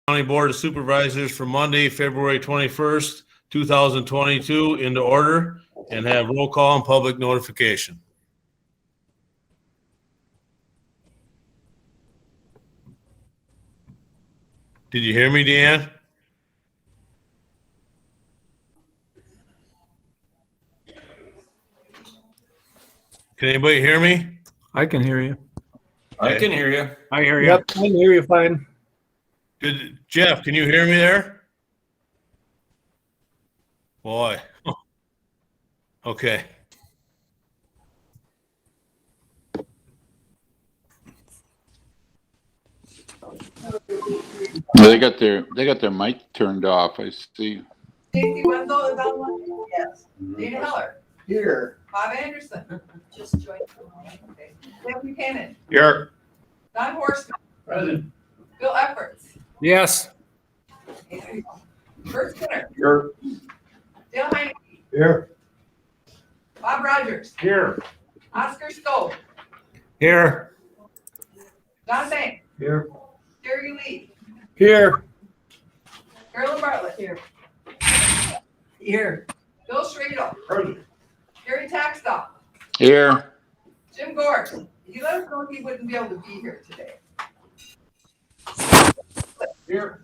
County Board of Supervisors for Monday, February 21st, 2022 into order and have roll call and public notification. Did you hear me, Deanne? Can anybody hear me? I can hear you. I can hear you. I hear you. Yep, I can hear you fine. Good. Jeff, can you hear me there? Boy. Okay. They got their mic turned off. I see. Stacy Wendell is online? Yes. Dana Heller. Here. Bob Anderson. Just joined. Okay. Tim Buchanan. Here. Don Horstman. Present. Bill Efforts. Yes. Bert Skinner. Here. Dale Heineke. Here. Bob Rogers. Here. Oscar Stowe. Here. Don Banks. Here. Terry Lee. Here. Carolyn Bartlett. Here. Here. Bill Schradel. Present. Gary Taxdahl. Here. Jim Gord. He let us know he wouldn't be able to be here today. Here.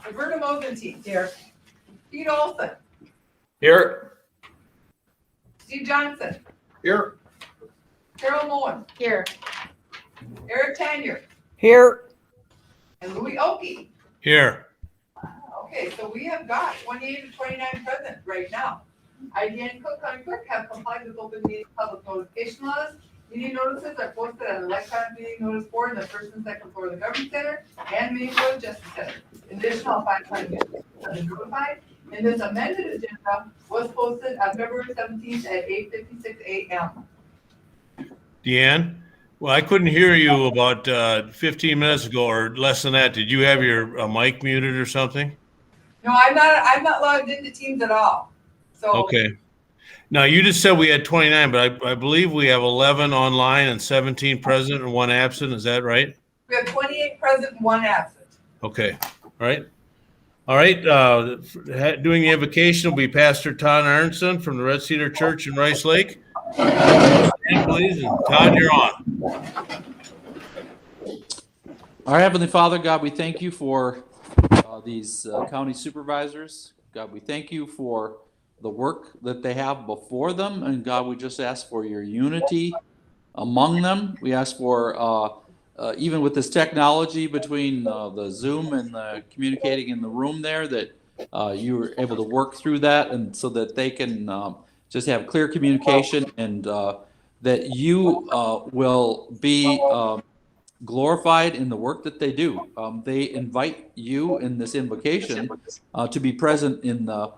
Roberta Mogenteen. Here. Pete Olson. Here. Steve Johnson. Here. Carol Moen. Here. Eric Tanier. Here. And Louis Oakey. Here. Okay, so we have got 28 to 29 present right now. I, Dan Cook, County Clerk, have complied with open meeting public notification laws. Meeting notices are posted on the electronic meeting notice board in the first and second floor of the Government Center and main floor of the Justice Center. In addition, all 5 minutes have been notified. And this amended agenda was posted on February 17th at 8:56 a.m. Deanne? Well, I couldn't hear you about 15 minutes ago or less than that. Did you have your mic muted or something? No, I'm not logged into Teams at all. So Okay. Now, you just said we had 29, but I believe we have 11 online and 17 present and 1 absent. Is that right? we have 28 present and 1 absent. Okay. All right. All right. Doing the invocation will be Pastor Todd Aronson from the Red Cedar Church in Rice Lake. Stand, please. And Todd, you're on. Our Heavenly Father, God, we thank you for these county supervisors. God, we thank you for the work that they have before them. And God, we just ask for your unity among them. We ask for, even with this technology between the Zoom and the communicating in the room there, that you were able to work through that and so that they can just have clear communication and that you will be glorified in the work that they do. They invite you in this invocation to be present in the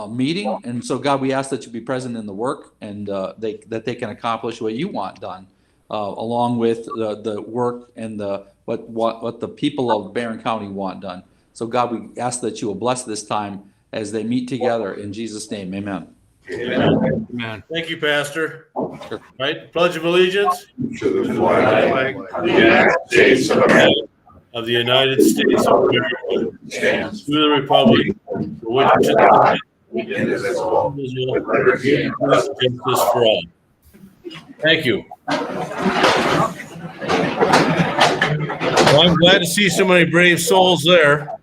meeting. And so, God, we ask that you be present in the work and that they can accomplish what you want done, along with the work and what the people of Barron County want done. So, God, we ask that you will bless this time as they meet together. In Jesus' name, amen. Amen. Amen. Thank you, Pastor. All right. Pledge of allegiance to the flag of the United States of America, of the United States of America, stands to the republic for which it stands, indivisible, with liberty and justice for all. Thank you. Well, I'm glad to see so many brave souls there.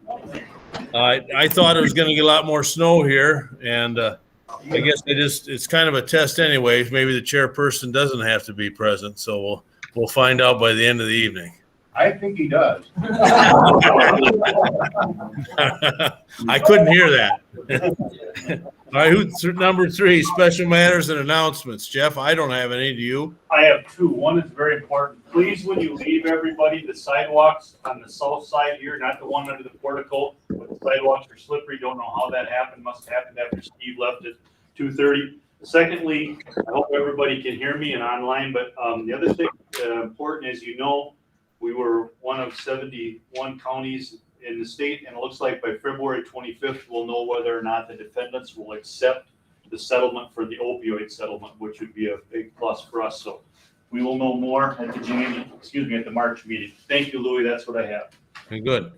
I thought it was going to get a lot more snow here, and I guess it's kind of a test anyway. Maybe the chairperson doesn't have to be present, so we'll find out by the end of the evening. I think he does. I couldn't hear that. All right, number 3, special matters and announcements. Jeff, I don't have any. Do you? I have 2. One is very important. Please, when you leave, everybody, the sidewalks on the south side here, not the one under the portico, but the sidewalks are slippery. Don't know how that happened. Must have happened after Steve left at 2:30. Secondly, I hope everybody can hear me and online, but the other thing important, as you know, we were one of 71 counties in the state, and it looks like by February 25th, we'll know whether or not the defendants will accept the settlement for the opioid settlement, which would be a big plus for us. So we will know more at the March meeting. Thank you, Louis. That's what I have. Okay, good.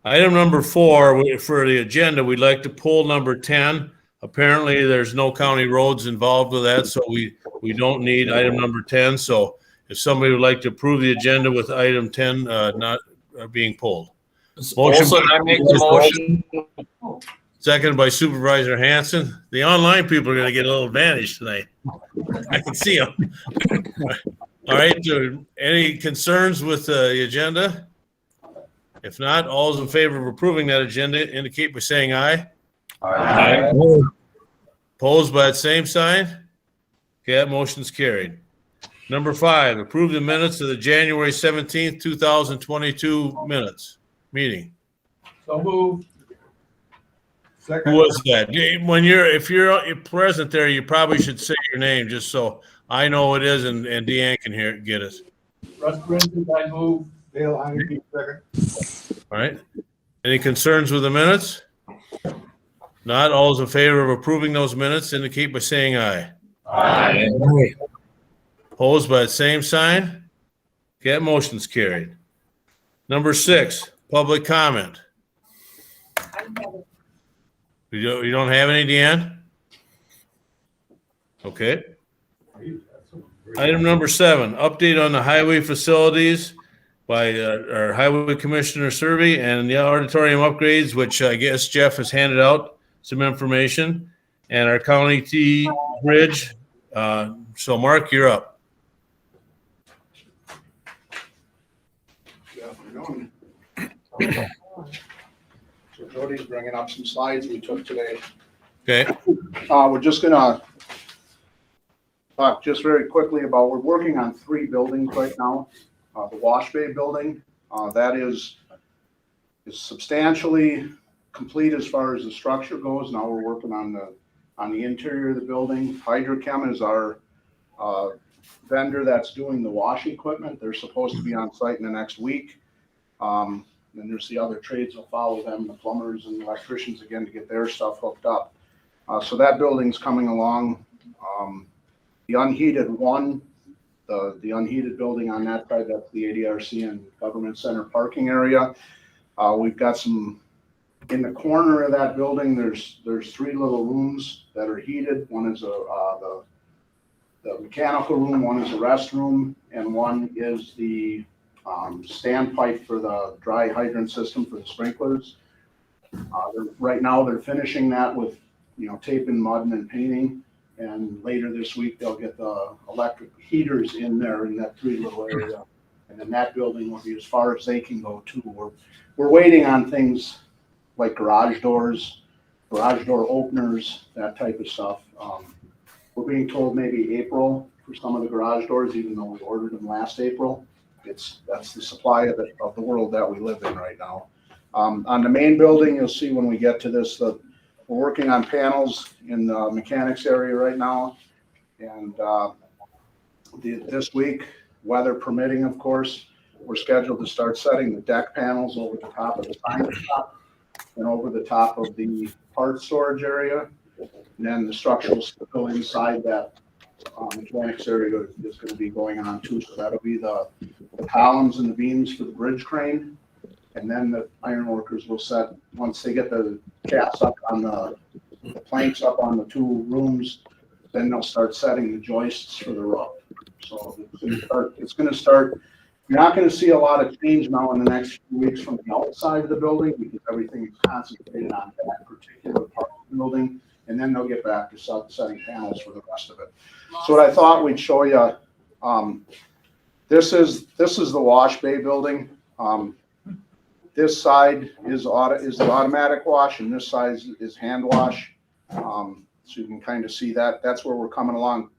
Item number 4, for the agenda, we'd like to pull number 10. Apparently, there's no county roads involved with that, so we don't need item number 10. So if somebody would like to approve the agenda with item 10 not being pulled. Olson, I make the motion. Seconded by Supervisor Hanson. The online people are going to get a little advantage tonight. I can see them. All right. Any concerns with the agenda? If not, all those in favor of approving that agenda indicate by saying aye. Aye. Opposed by that same sign? Okay, that motion's carried. Number 5, approve the minutes of the January 17th, 2022 meeting. So move. Who was that? If you're present there, you probably should say your name just so I know it is and Deanne can get us. Russ Brinson, I move. Dale, I repeat second. All right. Any concerns with the minutes? Not. All those in favor of approving those minutes indicate by saying aye. Aye. Opposed by the same sign? Okay, that motion's carried. Number 6, public comment. You don't have any, Deanne? Okay. Item number 7, update on the highway facilities by our highway commissioner survey and the auditorium upgrades, which I guess Jeff has handed out some information, and our county T bridge. So Mark, you're up. So Jody's bringing up some slides we took today. Okay. We're just gonna talk just very quickly about, we're working on 3 buildings right now. The Wash Bay building, that is substantially complete as far as the structure goes. Now we're working on the interior of the building. Hydrochem is our vendor that's doing the washing equipment. They're supposed to be on site in the next week. Then there's the other trades will follow them, the plumbers and the electricians again, to get their stuff hooked up. So that building's coming along. The unheated one, the unheated building on that side, that's the ADRC and Government Center parking area. We've got some, in the corner of that building, there's 3 little rooms that are heated. One is the mechanical room, one is the restroom, and one is the standpipe for the dry hydrant system for the sprinklers. Right now they're finishing that with, taping, mudding, and painting. And later this week they'll get the electric heaters in there in that 3 little area. And then that building will be as far as they can go too. We're waiting on things like garage doors, garage door openers, that type of stuff. We're being told maybe April for some of the garage doors, even though we ordered them last April. That's the supply of the world that we live in right now. On the main building, you'll see when we get to this, we're working on panels in the mechanics area right now. And this week, weather permitting, of course, we're scheduled to start setting the deck panels over the top of the sign shop and over the top of the part storage area. And then the structural steel inside that mechanics area is going to be going on too. So that'll be the columns and the beams for the bridge crane. And then the iron workers will set, once they get the caps up on the planks up on the 2 rooms, then they'll start setting the joists for the roof. So it's going to start. You're not going to see a lot of change now in the next few weeks from the outside of the building because everything is concentrated on that particular part of the building. And then they'll get back to setting panels for the rest of it. So what I thought we'd show you, this is the Wash Bay building. This side is the automatic wash, and this side is hand wash. So you can kind of see that. That's where we're coming along.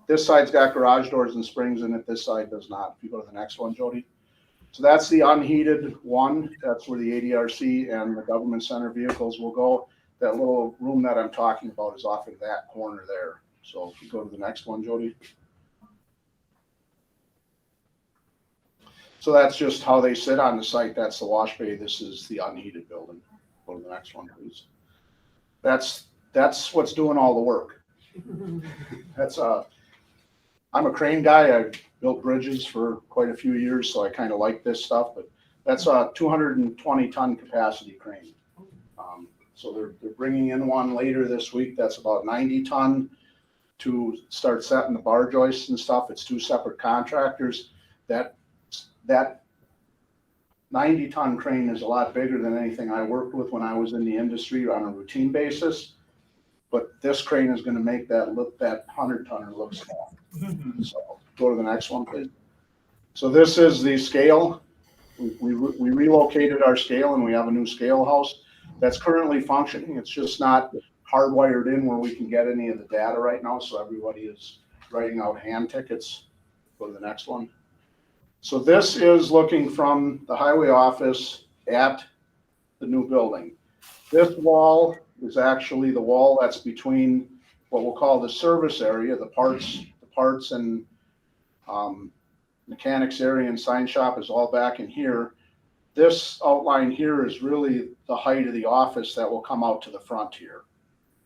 This side's got garage doors and springs in it. This side does not. If you go to the next one, Jody. So that's the unheated one. That's where the ADRC and the Government Center vehicles will go. That little room that I'm talking about is off in that corner there. So if you go to the next one, Jody. So that's just how they sit on the site. That's the wash bay. This is the unheated building. Go to the next one, please. That's what's doing all the work. I'm a crane guy. I've built bridges for quite a few years, so I kind of like this stuff, but That's a 220 ton capacity crane. So they're bringing in one later this week. That's about 90 ton to start setting the bar joists and stuff. It's 2 separate contractors. That 90 ton crane is a lot bigger than anything I worked with when I was in the industry on a routine basis. But this crane is going to make that 100 tonner look small. So go to the next one, please. So this is the scale. We relocated our scale and we have a new scale house that's currently functioning. It's just not hardwired in where we can get any of the data right now. So everybody is writing out hand tickets. Go to the next one. So this is looking from the highway office at the new building. This wall is actually the wall that's between what we'll call the service area, the parts and mechanics area and sign shop is all back in here. This outline here is really the height of the office that will come out to the front here.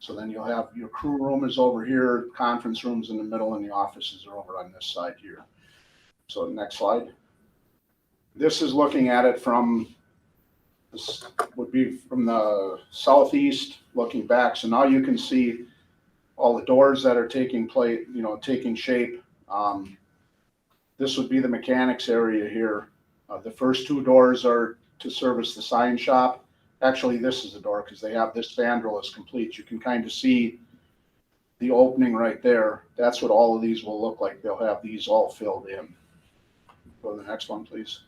So then you'll have your crew room is over here, conference rooms in the middle, and the offices are over on this side here. So next slide. This is looking at it from, this would be from the southeast looking back. So now you can see all the doors that are taking place, taking shape. This would be the mechanics area here. The first 2 doors are to service the sign shop. Actually, this is the door because they have this spandrel is complete. You can kind of see the opening right there. That's what all of these will look like. They'll have these all filled in. Go to the next one, please.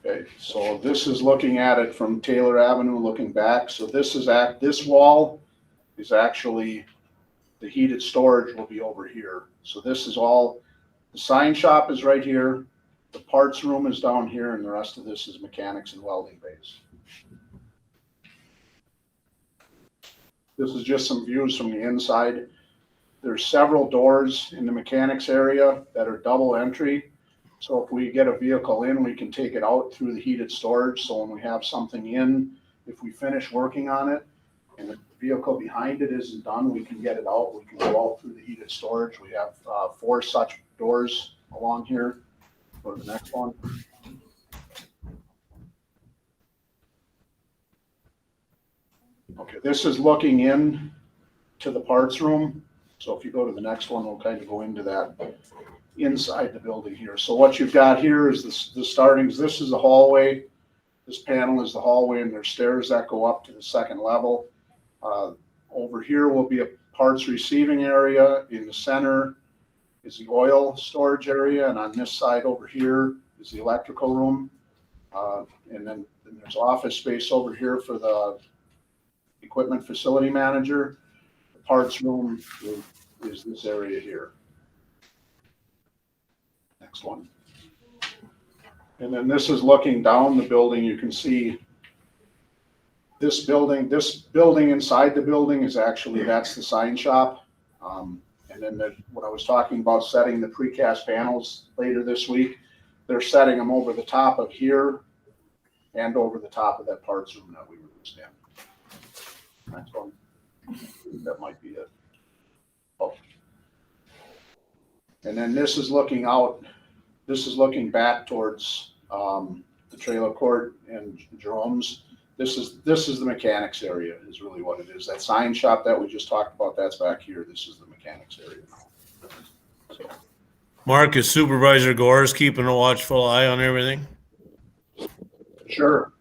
Okay, so this is looking at it from Taylor Avenue looking back. So this wall is actually the heated storage will be over here. So this is all, the sign shop is right here, the parts room is down here, and the rest of this is mechanics and welding base. This is just some views from the inside. There's several doors in the mechanics area that are double entry. So if we get a vehicle in, we can take it out through the heated storage. So when we have something in, if we finish working on it and the vehicle behind it isn't done, we can get it out. We can go out through the heated storage. We have 4 such doors along here. Go to the next one. Okay, this is looking in to the parts room. So if you go to the next one, we'll kind of go into that inside the building here. So what you've got here is the startings. This is the hallway. This panel is the hallway, and there's stairs that go up to the 2nd level. Over here will be a parts receiving area. In the center is the oil storage area, and on this side over here is the electrical room. And then there's office space over here for the equipment facility manager. The parts room is this area here. Next one. And then this is looking down the building. You can see this building inside the building is actually, that's the sign shop. And then what I was talking about setting the precast panels later this week, they're setting them over the top of here and over the top of that parts room that we were just in. Next one. That might be it. Oh. And then this is looking out. This is looking back towards the trailer court and Jerome's. This is the mechanics area is really what it is. That sign shop that we just talked about, that's back here. This is the mechanics area. So. Mark, is Supervisor Gores keeping a watchful eye on everything? Sure.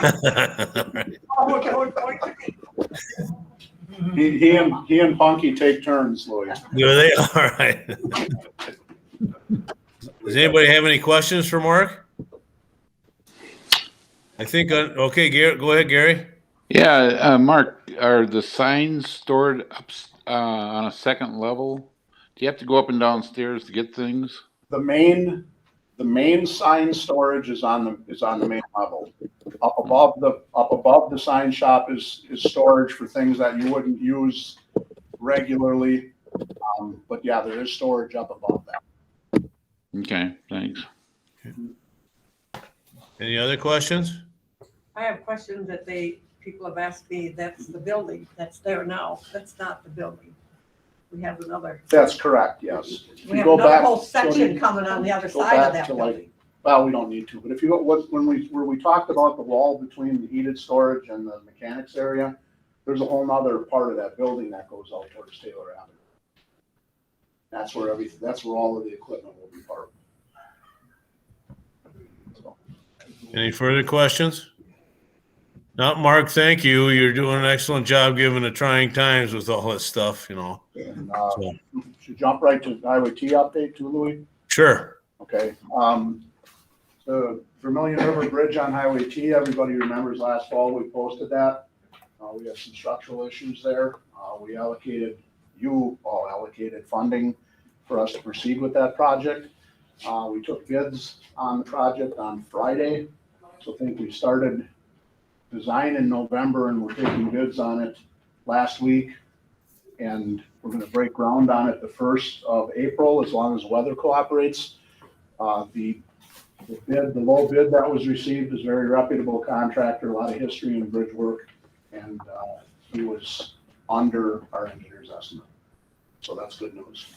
Right. He and Punky take turns, Lloyd. Do they? All right. Does anybody have any questions for Mark? I think, okay, Gary, go ahead, Gary. Yeah, Mark, are the signs stored up on a 2nd level? Do you have to go up and down stairs to get things? The main sign storage is on the main level. Up above the sign shop is storage for things that you wouldn't use regularly. But yeah, there is storage up above that. Okay, thanks. Any other questions? I have questions that people have asked me. That's the building that's there now. That's not the building. We have another, That's correct, yes. If we you have go another back- whole go section to- coming on the other go side of back that to, like, building. Well, we don't need to, but if you go, where we talked about the wall between the heated storage and the mechanics area, there's a whole nother part of that building that goes out towards Taylor Avenue. That's where all of the equipment will be parked. So, Any further questions? Not Mark, thank you. You're doing an excellent job given the trying times with all this stuff, you know. and, So, should jump right to Highway T update too, Louis? sure. Okay, the Vermilion River Bridge on Highway T, everybody remembers last fall, we posted that. We had some structural issues there. You all allocated funding for us to proceed with that project. We took bids on the project on Friday. So I think we started design in November and we're taking bids on it last week. And we're gonna break ground on it the 1st of April, as long as weather cooperates. The low bid that was received is a very reputable contractor, a lot of history in bridge work, and he was under our engineer's estimate. So that's good news.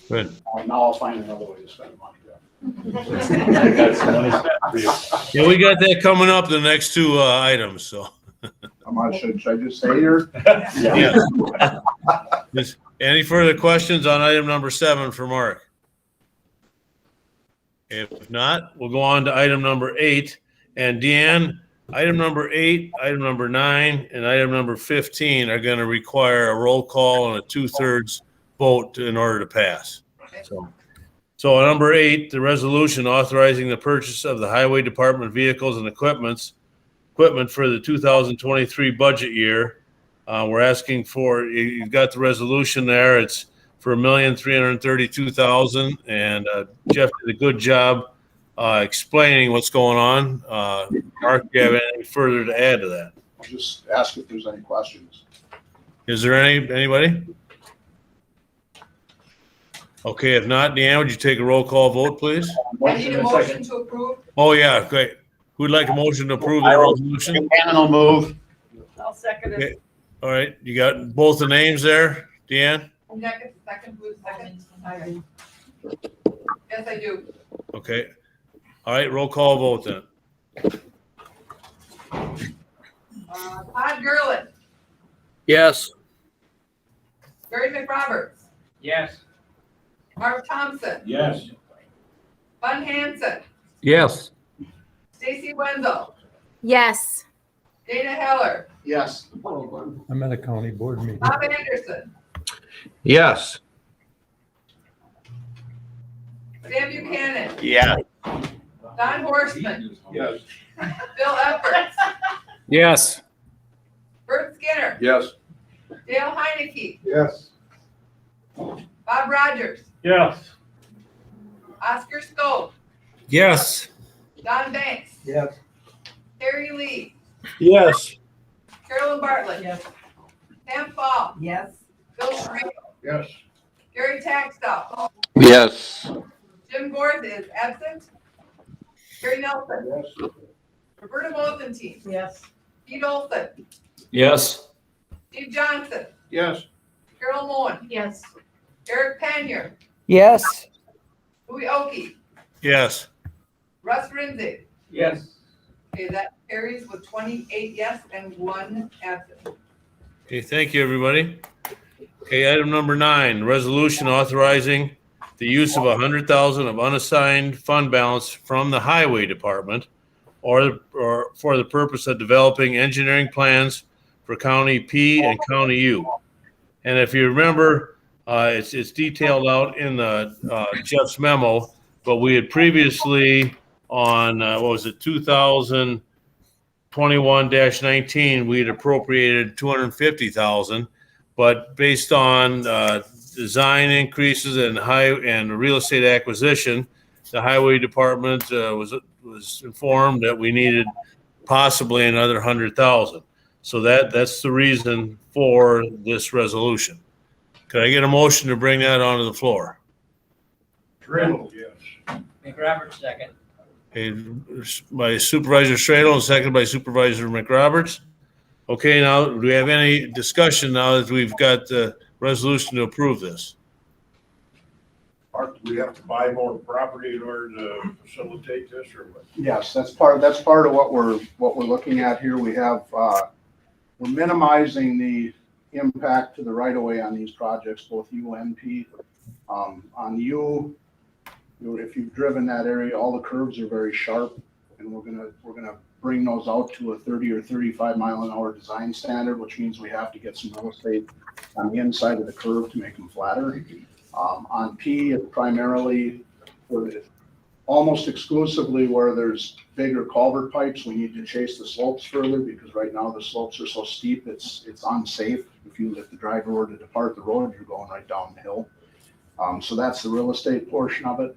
Good. Now I'll find another way to spend money. I got some money spent for you. Yeah, we got that coming up, the next two items, so. I'm not sure, should I just say here? Yeah. Any further questions on item number 7 for Mark? If not, we'll go on to item number 8. And Deanne, item number 8, item number 9, and item number 15 are going to require a roll call and a 2/3 vote in order to pass. So on number 8, the resolution authorizing the purchase of the Highway Department vehicles and equipment for the 2023 budget year. We're asking for, you've got the resolution there. It's for $1,332,000, and Jeff did a good job explaining what's going on. Mark, do you have anything further to add to that? I'll just ask if there's any questions. Is there anybody? Okay, if not, Deanne, would you take a roll call vote, please? I need a motion to approve. Oh, yeah, great. Who'd like a motion to approve the resolution? Cannon will move. I'll second Okay. it. All right, you got both the names there, Deanne? Second, Blue, second. Yes, I do. Okay. All right, roll call vote then. Todd Gerlin, Yes. Barry McRoberts, Yes. Mark Thompson, Yes. Bun Hanson, Yes. Stacy Wenzel, Yes. Dana Heller, Yes. I'm at a county board meeting. Bob Anderson, Yes. Sam Buchanan, Yeah. Don Horstman, Yes. Bill Efforts, Yes. Bert Skinner, Yes. Dale Heineke, Yes. Bob Rogers, Yes. Oscar Stove, Yes. Don Banks, Yes. Terry Lee, Yes. Carolyn Bartlett, Yes. Sam Fall, Yes. Bill Schrader, Yes. Gary Taxtel, Yes. Jim Gorth is absent, Gary Nelson, Yes. Roberta Mosentein, Yes. Pete Olson, Yes. Steve Johnson, Yes. Carol Moen, Yes. Eric Panier, Yes. Louis Oki, Yes. Russ Rinzig. Yes. Okay, that carries with 28 yes and 1 absent. Okay, thank you, everybody. Okay, item number 9, resolution authorizing the use of $100,000 of unassigned fund balance from the Highway Department or for the purpose of developing engineering plans for County P and County U. And if you remember, it's detailed out in the Jeff's memo, but we had previously on, 2021-19, we had appropriated $250,000, but based on design increases and real estate acquisition, the Highway Department was informed that we needed possibly another $100,000. So that's the reason for this resolution. Could I get a motion to bring that onto the floor? Trill. Yes. McRoberts, second. Okay, by Supervisor Stradle and seconded by Supervisor McRoberts. Okay, now do we have any discussion now that we've got the resolution to approve this? Mark, do we have to buy more property in order to facilitate this or what? Yes, that's part of what we're looking at here. We have, we're minimizing the impact to the right of way on these projects, both U and P. On U, if you've driven that area, all the curves are very sharp, and we're gonna bring those out to a 30 or 35 mile an hour design standard, which means we have to get some real estate on the inside of the curve to make them flatter. On P, it primarily, almost exclusively where there's bigger culvert pipes, we need to chase the slopes further, because right now the slopes are so steep, it's unsafe. If the driver were to depart the road, you're going right down the hill. So that's the real estate portion of it.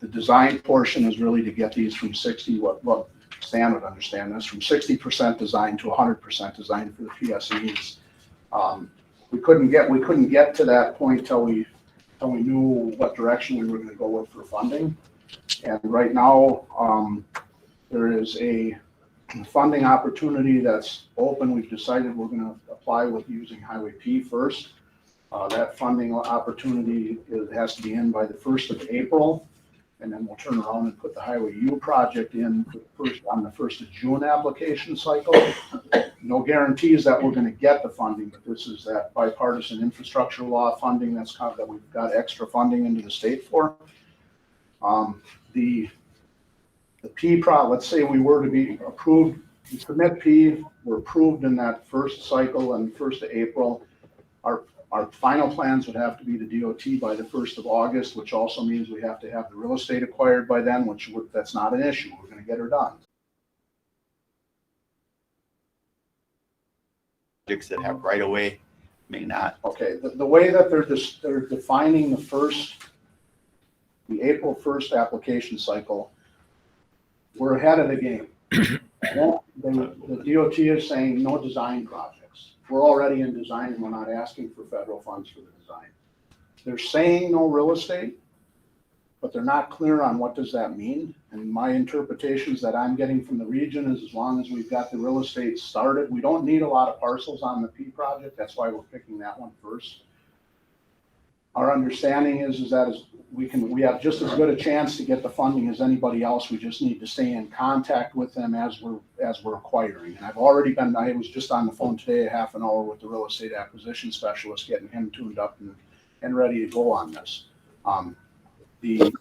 The design portion is really to get these from 60, what Stan would understand this, from 60% design to 100% design for the PSEs. We couldn't get to that point till we knew what direction we were going to go with for funding. And right now, there is a funding opportunity that's open. We've decided we're going to apply with using Highway P first. That funding opportunity has to be in by the 1st of April, and then we'll turn around and put the Highway U project in on the 1st of June application cycle. No guarantees that we're going to get the funding, but this is that bipartisan infrastructure law funding that we've got extra funding into the state for. The P let's say we were to be approved, we submit P, we're approved in that first cycle on the 1st of April. Our final plans would have to be to DOT by the 1st of August, which also means we have to have the real estate acquired by then, that's not an issue. We're going to get her done. Projects that have right of way may not. Okay, the way that they're defining the April 1st application cycle, we're ahead of the game. The DOT is saying no design projects. We're already in design and we're not asking for federal funds for the design. They're saying no real estate, but they're not clear on what does that mean. And my interpretations that I'm getting from the region is as long as we've got the real estate started, we don't need a lot of parcels on the P project. That's why we're picking that one first. Our understanding is that we have just as good a chance to get the funding as anybody else. We just need to stay in contact with them as we're acquiring. And I was just on the phone today, a half an hour with the real estate acquisition specialist, getting him tuned up and ready to go on this. The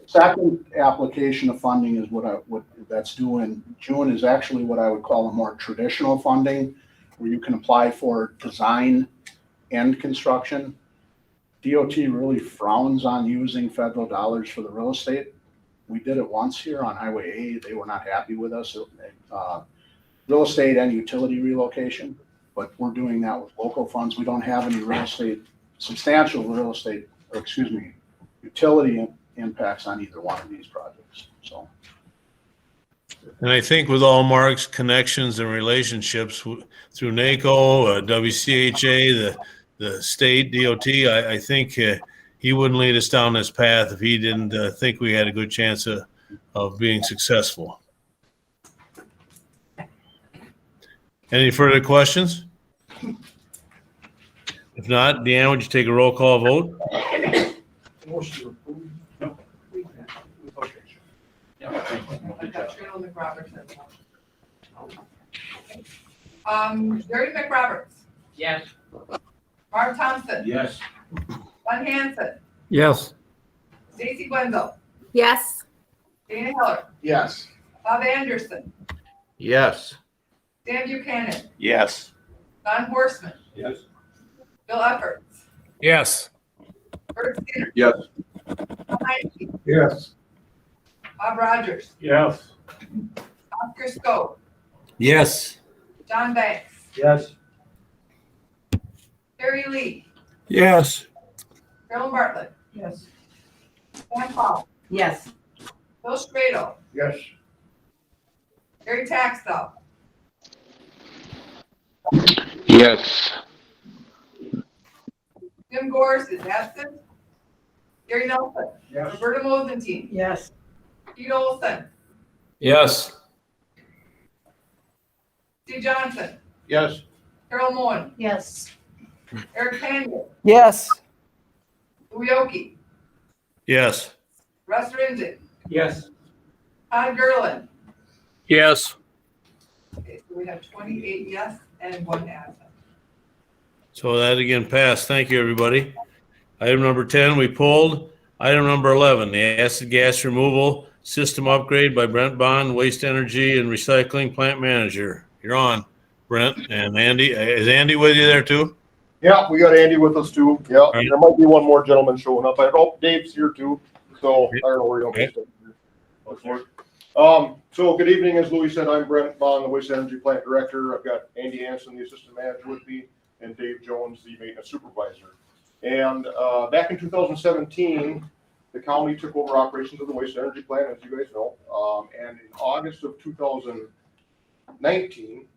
second application of funding is what that's due in June is actually what I would call a more traditional funding, where you can apply for design and construction. DOT really frowns on using federal dollars for the real estate. We did it once here on Highway A. They were not happy with us. Real estate and utility relocation, but we're doing that with local funds. We don't have any substantial utility impacts on either one of these projects. So. And I think with all Mark's connections and relationships through NACO, WCHA, the state DOT, I think he wouldn't lead us down this path if he didn't think we had a good chance of being successful. Any further questions? If not, Deanne, would you take a roll call vote? Motion approved. No. Okay. I got Cheryl McRoberts. Jerry McRoberts, Yes. Mark Thompson, Yes. Glenn Hansen, Yes. Stacy Wenzel, Yes. Dana Hiller, Yes. Bob Anderson, Yes. Dan Buchanan, Yes. Don Horstman, Yes. Bill Efforts, Yes. Bert Skinner, Yes. Tom Heine, Yes. Bob Rogers, Yes. Oscar Scope, Yes. John Banks, Yes. Terry Lee, Yes. Carolyn Bartlett, Yes. Sam Paul, Yes. Bill Strado, Yes. Gary Taxell, Yes. Jim Gorse is absent, Gary Nelson, Yes. Roberta Mosentine, Yes. Pete Olson, Yes. Steve Johnson, Yes. Carol Moen, Yes. Eric Panda, Yes. Louis Oki, Yes. Russ Rinzig, Yes. Todd Gerlin. Yes. Okay, so we have 28 yes and 1 absent. So that again passed. Thank you, everybody. Item number 10, we pulled. Item number 11, the acid gas removal system upgrade by Brent Bond, Waste Energy and Recycling Plant Manager. You're on, Brent. And Andy, is Andy with you there too? Yeah, we got Andy with us too. Yeah, right. there might be one more gentleman showing up. I hope Dave's here too. So I don't know where he'll be. So good evening. As Louis said, I'm Brent Bond, the Waste Energy Plant Director. I've got Andy Hanson, the Assistant Manager with me, and Dave Jones, the Maintenance Supervisor. And back in 2017, the county took over operations of the Waste Energy Plant, as you guys know. And in August of 2019,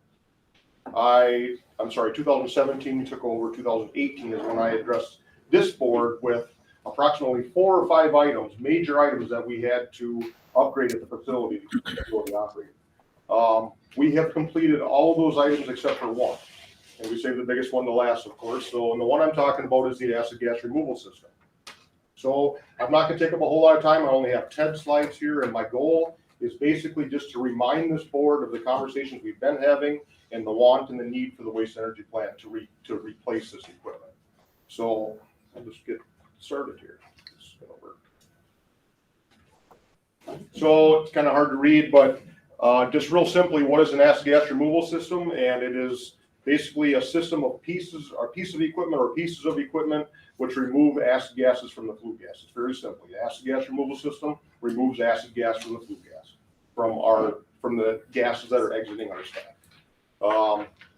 2017 took over, 2018 is when I addressed this board with approximately 4 or 5 items, major items that we had to upgrade at the facility to operate. We have completed all of those items except for one, and we saved the biggest one to last, of course. So, and the one I'm talking about is the acid gas removal system. So I'm not going to take up a whole lot of time. I only have 10 slides here, and my goal is basically just to remind this board of the conversations we've been having and the want and the need for the waste energy plant to replace this equipment. So I'll just get started here. This is gonna work. So it's kind of hard to read, but just real simply, what is an acid gas removal system? And it is basically a system of pieces or piece of equipment or pieces of equipment which remove acid gases from the flue gas. It's very simple. The acid gas removal system removes acid gas from the flue gas, from the gases that are exiting our stack.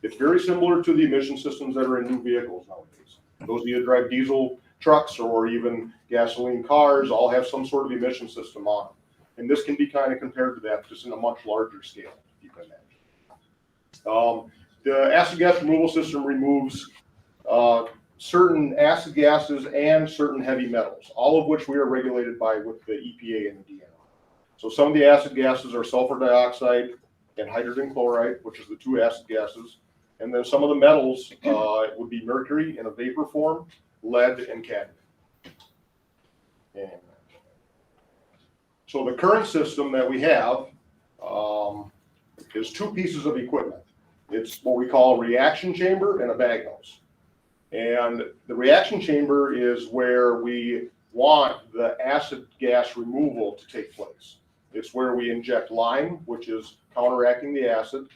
It's very similar to the emission systems that are in new vehicles nowadays. Those of you that drive diesel trucks or even gasoline cars all have some sort of emission system on them. And this can be kind of compared to that, just in a much larger scale, if you can imagine. The acid gas removal system removes certain acid gases and certain heavy metals, all of which we are regulated by with the EPA and the DNR. So some of the acid gases are sulfur dioxide and hydrogen chloride, which is the 2 acid gases. And then some of the metals would be mercury in a vapor form, lead, and cadmium. And so the current system that we have is 2 pieces of equipment. It's what we call a reaction chamber and a bag house. And the reaction chamber is where we want the acid gas removal to take place. It's where we inject lime, which is counteracting the acid,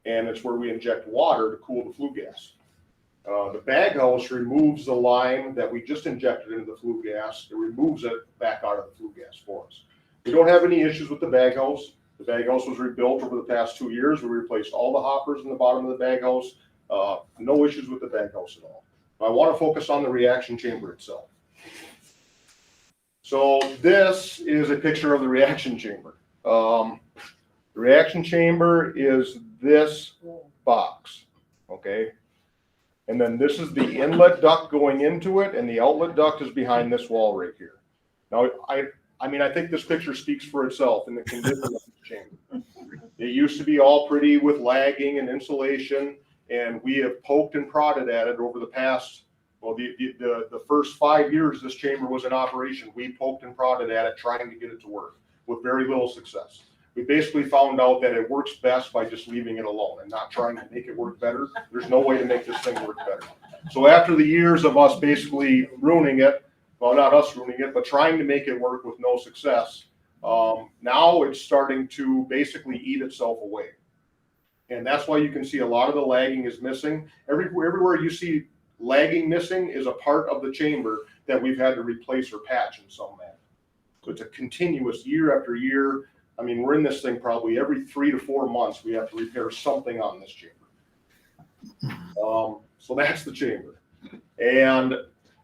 and it's where we inject water to cool the flue gas. The bag house removes the lime that we just injected into the flue gas. It removes it back out of the flue gas for us. We don't have any issues with the bag house. The bag house was rebuilt over the past 2 years. We replaced all the hoppers in the bottom of the bag house. No issues with the bag house at all. I want to focus on the reaction chamber itself. So this is a picture of the reaction chamber. The reaction chamber is this box, okay? And then this is the inlet duct going into it, and the outlet duct is behind this wall right here. Now, I think this picture speaks for itself in the condition of the chamber. It used to be all pretty with lagging and insulation, and we have poked and prodded at it over the past, well, the first 5 years this chamber was in operation. We poked and prodded at it, trying to get it to work with very little success. We basically found out that it works best by just leaving it alone and not trying to make it work better. There's no way to make this thing work better. So after the years of us basically ruining it, well, not us ruining it, but trying to make it work with no success, now it's starting to basically eat itself away. And that's why you can see a lot of the lagging is missing. Everywhere you see lagging missing is a part of the chamber that we've had to replace or patch in some manner. So it's a continuous year after year. I mean, we're in this thing probably every 3 to 4 months. We have to repair something on this chamber. So that's the chamber. And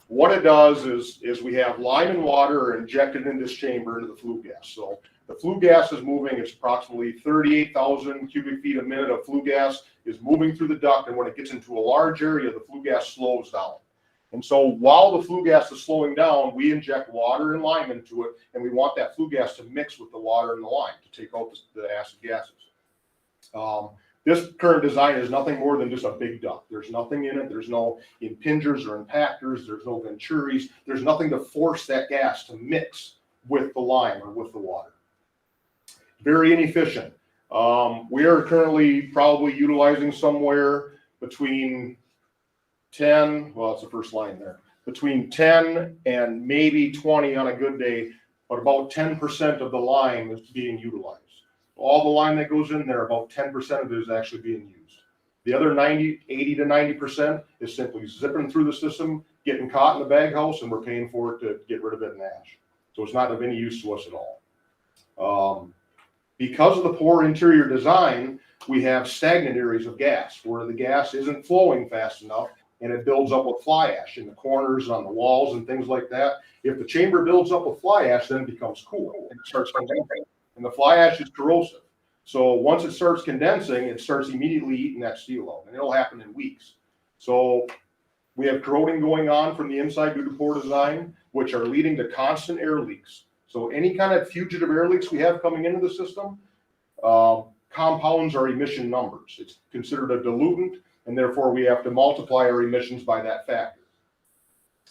what it does is we have lime and water are injected in this chamber into the flue gas. So the flue gas is moving. It's approximately 38,000 cubic feet a minute of flue gas is moving through the duct. And when it gets into a large area, the flue gas slows down. And so while the flue gas is slowing down, we inject water and lime into it. And we want that flue gas to mix with the water and the lime to take out the acid gases. This current design is nothing more than just a big duct. There's nothing in it. There's no impingers or impactors. There's no venturis. There's nothing to force that gas to mix with the lime or with the water. Very inefficient. We are currently probably utilizing somewhere between 10, well, that's the first line there, between 10 and maybe 20 on a good day, but about 10% of the lime is being utilized. All the lime that goes in there, about 10% of it is actually being used. The other 80 to 90% is simply zipping through the system, getting caught in the bag house, and we're paying for it to get rid of it in ash. So it's not of any use to us at all. Because of the poor interior design, we have stagnant areas of gas where the gas isn't flowing fast enough and it builds up with fly ash in the corners, on the walls, and things like that. If the chamber builds up with fly ash, then it becomes cool and it starts condensing. And the fly ash is corrosive. So once it starts condensing, it starts immediately eating that steel out, and it'll happen in weeks. So we have corroding going on from the inside due to poor design, which are leading to constant air leaks. So any kind of fugitive air leaks we have coming into the system, compounds our emission numbers. It's considered a diluent, and therefore we have to multiply our emissions by that factor.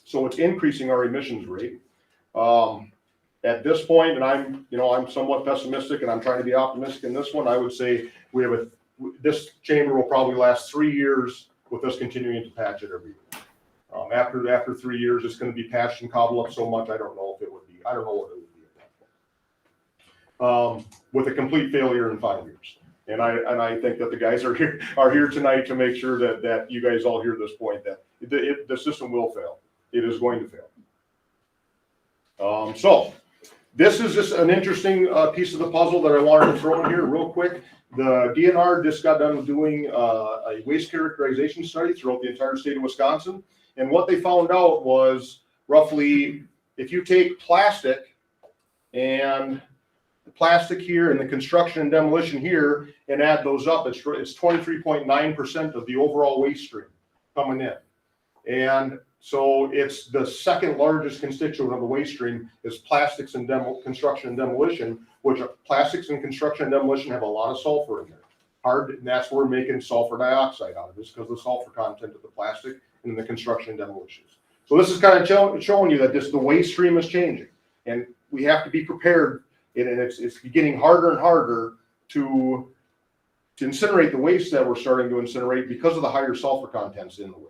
So it's increasing our emissions rate. At this point, and I'm somewhat pessimistic, and I'm trying to be optimistic in this one, I would say this chamber will probably last 3 years with us continuing to patch it every year. After 3 years, it's going to be patched and cobbled up so much, I don't know if it would be. I don't know what it would be at that point. With a complete failure in 5 years, and I think that the guys are here tonight to make sure that you guys all hear this point, that the system will fail. It is going to fail. So this is just an interesting piece of the puzzle that I wanted to throw in here real quick. The DNR just got done doing a waste characterization study throughout the entire state of Wisconsin. And what they found out was roughly, if you take plastic and the plastic here and the construction and demolition here and add those up, it's 23.9% of the overall waste stream coming in. And so it's the second largest constituent of the waste stream is plastics and construction and demolition, which plastics and construction and demolition have a lot of sulfur in there. And that's where we're making sulfur dioxide out of this, because of the sulfur content of the plastic and in the construction and demolitions. So this is kind of showing you that the waste stream is changing, and we have to be prepared. And it's getting harder and harder to incinerate the waste that we're starting to incinerate because of the higher sulfur contents in the waste.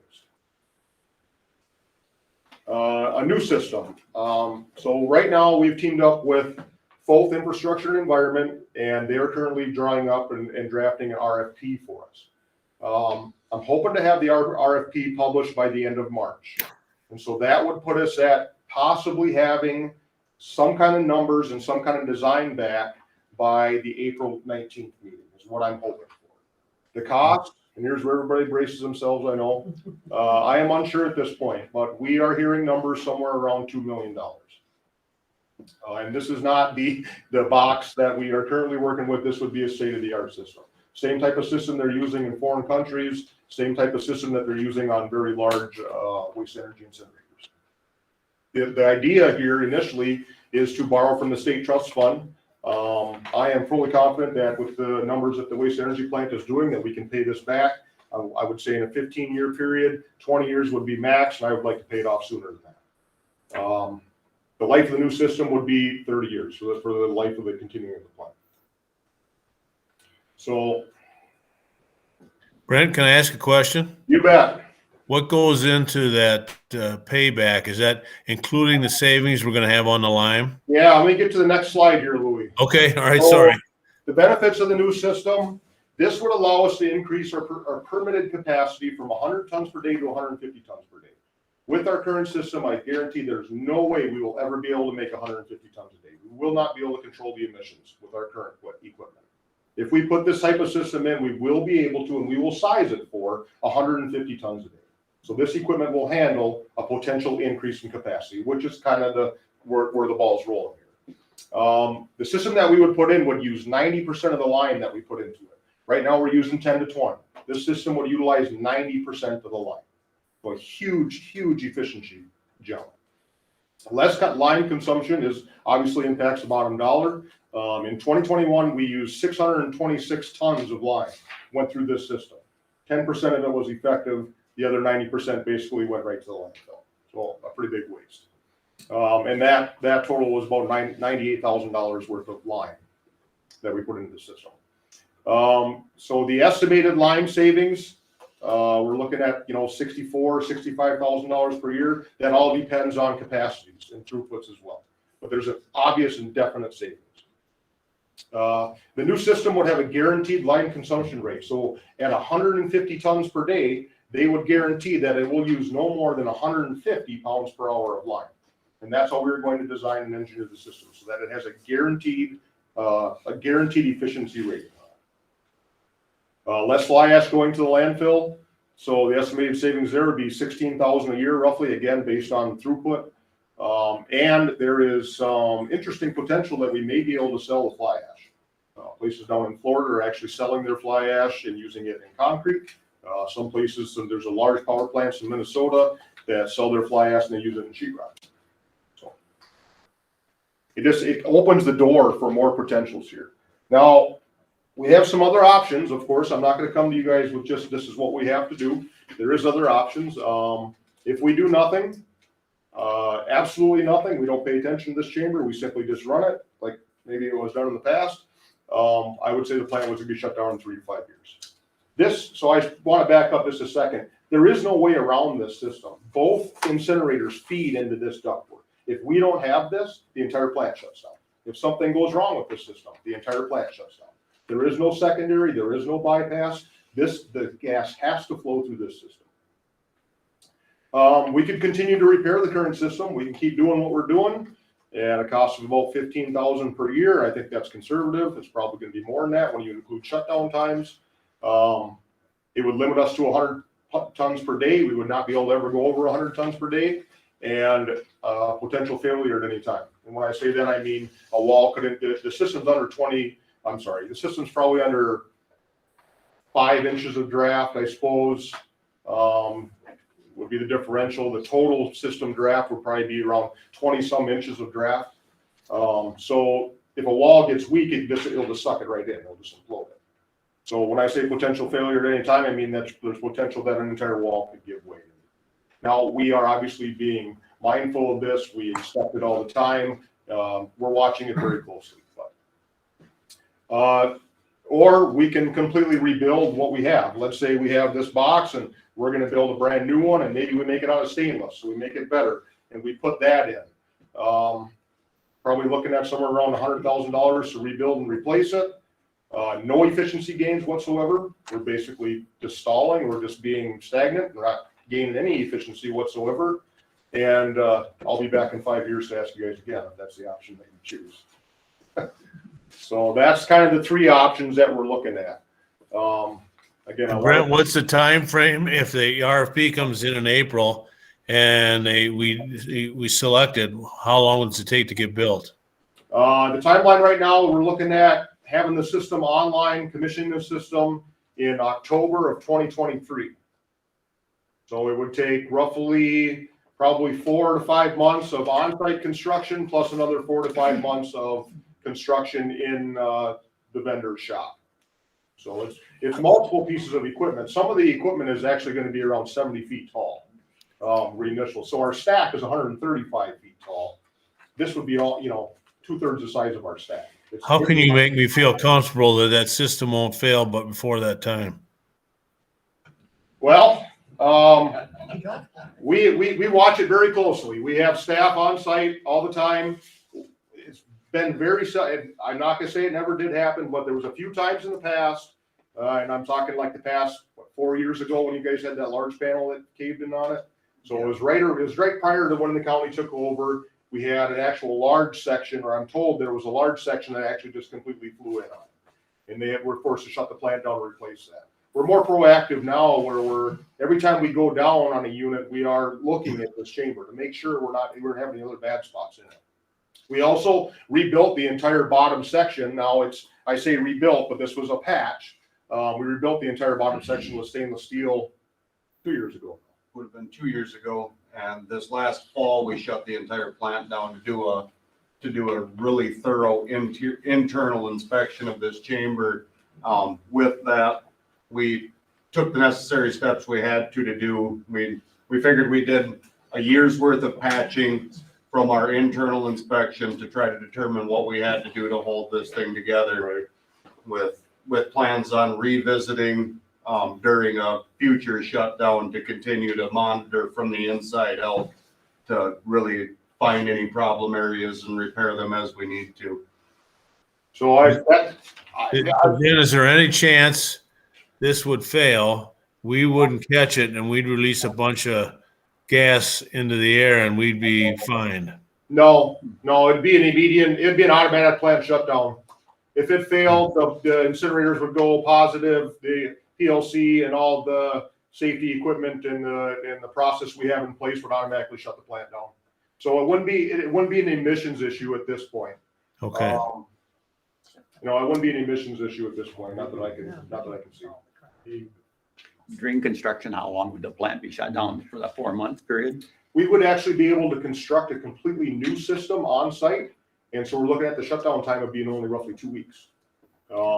A new system. So right now we've teamed up with both Infrastructure and Environment, and they are currently drawing up and drafting an RFP for us. I'm hoping to have the RFP published by the end of March. And so that would put us at possibly having some kind of numbers and some kind of design back by the April 19th meeting is what I'm hoping for. The cost, and here's where everybody braces themselves, I know. I am unsure at this point, but we are hearing numbers somewhere around $2 million. And this is not the box that we are currently working with. This would be a state-of-the-art system. Same type of system they're using in foreign countries, same type of system that they're using on very large waste energy incinerators. The idea here initially is to borrow from the state trust fund. I am fully confident that with the numbers that the waste energy plant is doing, that we can pay this back. I would say in a 15-year period, 20 years would be max, and I would like to pay it off sooner than that. The life of the new system would be 30 years, so that's for the life of the continuing of the plant. So, Brent, can I ask a question? you bet. What goes into that payback? Is that including the savings we're going to have on the lime? Yeah, let me get to the next slide here, Louis. Okay, all right, So, sorry. The benefits of the new system, this would allow us to increase our permitted capacity from 100 tons per day to 150 tons per day. With our current system, I guarantee there's no way we will ever be able to make 150 tons a day. We will not be able to control the emissions with our current equipment. If we put this type of system in, we will be able to, and we will size it for 150 tons a day. So this equipment will handle a potential increase in capacity, which is kind of where the ball's rolling here. The system that we would put in would use 90% of the lime that we put into it. Right now we're using 10 to 20. This system would utilize 90% of the lime. So a huge, huge efficiency jump. Less line consumption is obviously impacts the bottom dollar. In 2021, we used 626 tons of line went through this system. 10% of it was effective. The other 90% basically went right to the landfill. So a pretty big waste. And that total was about $98,000 worth of line that we put into the system. So the estimated line savings, we're looking at, $65,000 per year. That all depends on capacities and throughputs as well. But there's an obvious and definite savings. The new system would have a guaranteed line consumption rate. So at 150 tons per day, they would guarantee that it will use no more than 150 pounds per hour of line. And that's how we're going to design and engineer the system, so that it has a guaranteed efficiency rate. Less fly ash going to the landfill. So the estimated savings there would be $16,000 a year, roughly, again, based on throughput. And there is some interesting potential that we may be able to sell the fly ash. Places down in Florida are actually selling their fly ash and using it in concrete. Some places, there's a large power plants in Minnesota that sell their fly ash and they use it in sheetrock. So it opens the door for more potentials here. Now, we have some other options, of course. I'm not going to come to you guys with just this is what we have to do. There is other options. If we do nothing, absolutely nothing, we don't pay attention to this chamber, we simply just run it like maybe it was done in the past, I would say the plant was to be shut down in 3 to 5 years. So I want to back up just a second. There is no way around this system. Both incinerators feed into this ductwork. If we don't have this, the entire plant shuts down. If something goes wrong with this system, the entire plant shuts down. There is no secondary, there is no bypass. The gas has to flow through this system. We could continue to repair the current system. We can keep doing what we're doing at a cost of about $15,000 per year. I think that's conservative. It's probably going to be more than that when you include shutdown times. It would limit us to 100 tons per day. We would not be able to ever go over 100 tons per day, and potential failure at any time. And when I say that, I mean a wall couldn't. The system's under 20. I'm sorry. The system's probably under 5 inches of draft, I suppose. Would be the differential. The total system draft would probably be around 20 some inches of draft. So if a wall gets weak, it'll just suck it right in. It'll just implode it. So when I say potential failure at any time, I mean that there's potential that an entire wall could give way. Now, we are obviously being mindful of this. We expect it all the time. We're watching it very closely. Or we can completely rebuild what we have. Let's say we have this box and we're going to build a brand new one, and maybe we make it out of stainless, so we make it better, and we put that in. Probably looking at somewhere around $100,000 to rebuild and replace it. No efficiency gains whatsoever. We're basically just stalling. We're just being stagnant. We're not gaining any efficiency whatsoever. And I'll be back in 5 years to ask you guys again if that's the option that you choose. So that's kind of the 3 options that we're looking at. Again, Brent, what's the time frame if the RFP comes in April and we selected? How long does it take to get built? The timeline right now, we're looking at having the system online, commissioning the system in October of 2023. So it would take roughly probably 4 to 5 months of on-site construction plus another 4 to 5 months of construction in the vendor's shop. So it's multiple pieces of equipment. Some of the equipment is actually going to be around 70 feet tall, initial. So our stack is 135 feet tall. This would be all, 2/3 the size of our stack. How can you make me feel comfortable that system won't fail, but before that time? Well, we watch it very closely. We have staff on site all the time. It's been very, I'm not going to say it never did happen, but there was a few times in the past, and I'm talking like the past 4 years ago when you guys had that large panel that caved in on it. So it was right prior to when the county took over. We had an actual large section, or I'm told there was a large section that actually just completely flew in on it. And they were forced to shut the plant down to replace that. We're more proactive now where every time we go down on a unit, we are looking at this chamber to make sure we're having any other bad spots in it. We also rebuilt the entire bottom section. Now I say rebuilt, but this was a patch. We rebuilt the entire bottom section with stainless steel 2 years ago. would have been 2 years ago. And this last fall, we shut the entire plant down to do a really thorough internal inspection of this chamber. With that, we took the necessary steps we had to do. We figured we did a year's worth of patching from our internal inspection to try to determine what we had to do to hold this thing together, with plans on revisiting during a future shutdown to continue to monitor from the inside out to really find any problem areas and repair them as we need to. So Then is there any chance this would fail? We wouldn't catch it and we'd release a bunch of gas into the air and we'd be fined. no, it'd be an automatic plant shutdown. If it failed, the incinerators would go positive, the PLC and all the safety equipment and the process we have in place would automatically shut the plant down. So it wouldn't be an emissions issue at this point. Okay. It wouldn't be an emissions issue at this point, not that I can see. During construction, how long would the plant be shut down for that 4-month period? We would actually be able to construct a completely new system on site. And so we're looking at the shutdown time of being only roughly 2 weeks.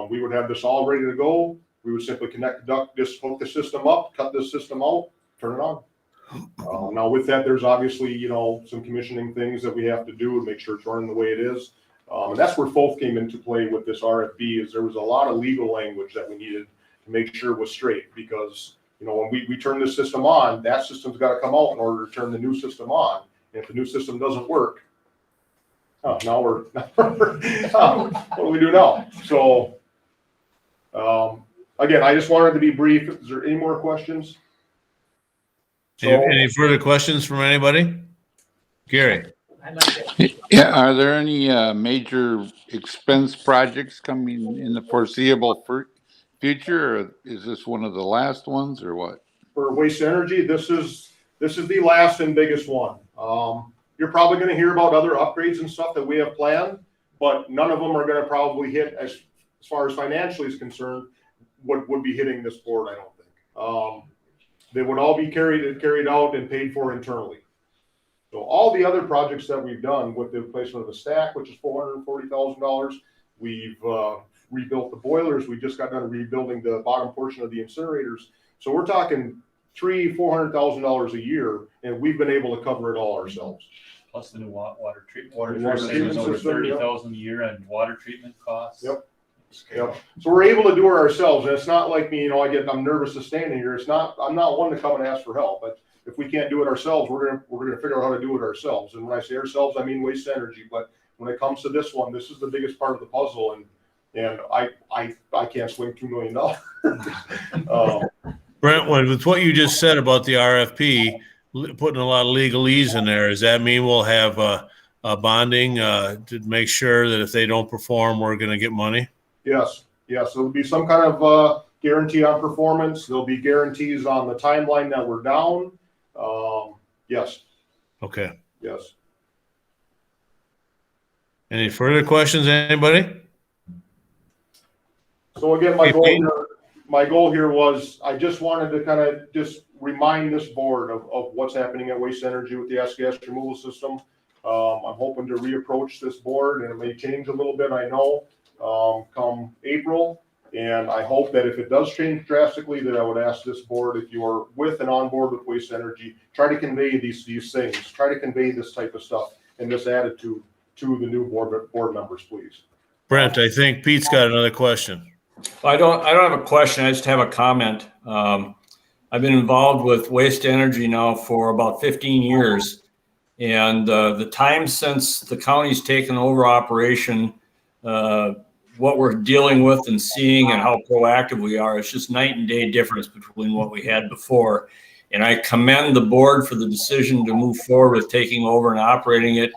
We would have this all ready to go. We would simply connect the duct, just hook the system up, cut this system out, turn it on. Now with that, there's obviously, some commissioning things that we have to do to make sure it's running the way it is. And that's where FOF came into play with this RFP, is there was a lot of legal language that we needed to make sure was straight, because, when we turn this system on, that system's got to come out in order to turn the new system on. And if the new system doesn't work, now what do we do now? So, again, I just wanted to be brief. Is there any more questions? Any further questions from anybody? Gary? Yeah, are there any major expense projects coming in the foreseeable future, or is this one of the last ones, or what? For waste energy, this is the last and biggest one. You're probably going to hear about other upgrades and stuff that we have planned, but none of them are going to probably hit, as far as financially is concerned, what would be hitting this board, I don't think. They would all be carried out and paid for internally. So all the other projects that we've done with the replacement of the stack, which is $440,000, we've rebuilt the boilers. We just got done rebuilding the bottom portion of the incinerators. So we're talking $400,000 a year, and we've been able to cover it all ourselves. Plus the new water treatment. Water treatment over system, 30,000 a year on water treatment costs. Yep. Yep. So we're able to do it ourselves, and it's not like me, I'm nervous to stand here. I'm not one to come and ask for help, but if we can't do it ourselves, we're gonna figure out how to do it ourselves. And when I say ourselves, I mean Waste Energy. But when it comes to this one, this is the biggest part of the puzzle, and I can't swing $2 million. Brent, with what you just said about the RFP, putting a lot of legalese in there, does that mean we'll have a bonding to make sure that if they don't perform, we're going to get money? Yes. There'll be some kind of guarantee on performance. There'll be guarantees on the timeline that we're down. Yes. Okay. Yes. Any further questions, anybody? So again, my goal here was, I just wanted to kind of just remind this board of what's happening at Waste Energy with the S-gas removal system. I'm hoping to reapproach this board, and it may change a little bit, I know, come April. And I hope that if it does change drastically, that I would ask this board, if you are with and on board with Waste Energy, try to convey these things, try to convey this type of stuff and this attitude to the new board members, please. Brent, I think Pete's got another question. I don't have a question. I just have a comment. I've been involved with Waste Energy now for about 15 years. And the time since the county's taken over operation, what we're dealing with and seeing and how proactive we are, it's just night and day difference between what we had before. And I commend the board for the decision to move forward with taking over and operating it,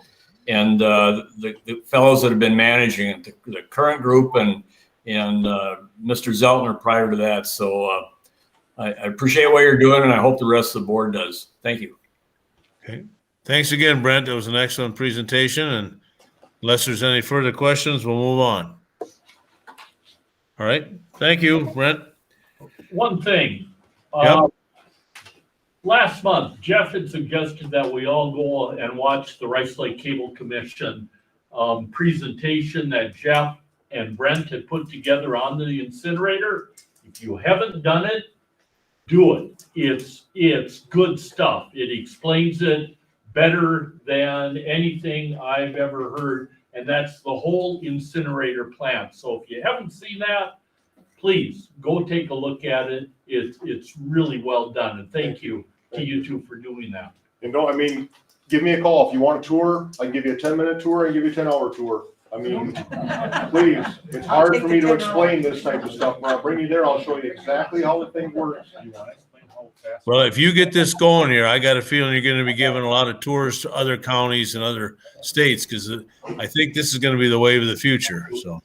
and the fellows that have been managing it, the current group and Mr. Zeltner prior to that. So I appreciate what you're doing, and I hope the rest of the board does. Thank you. Okay. Thanks again, Brent. That was an excellent presentation. And unless there's any further questions, we'll move on. All right. Thank you, Brent. One thing. Yep. last month, Jeff had suggested that we all go and watch the Rice Lake Cable Commission presentation that Jeff and Brent had put together on the incinerator. If you haven't done it, do it. It's good stuff. It explains it better than anything I've ever heard, and that's the whole incinerator plant. So if you haven't seen that, please go take a look at it. It's really well done, and thank you to you two for doing that. And don't, I mean, give me a call. If you want a tour, I can give you a 10-minute tour and give you a 10-hour tour. I mean, please, it's hard for me to explain this type of stuff. When I bring you there, I'll show you exactly how the thing works. Well, if you get this going here, I got a feeling you're going to be giving a lot of tours to other counties and other states, because I think this is going to be the wave of the future. So,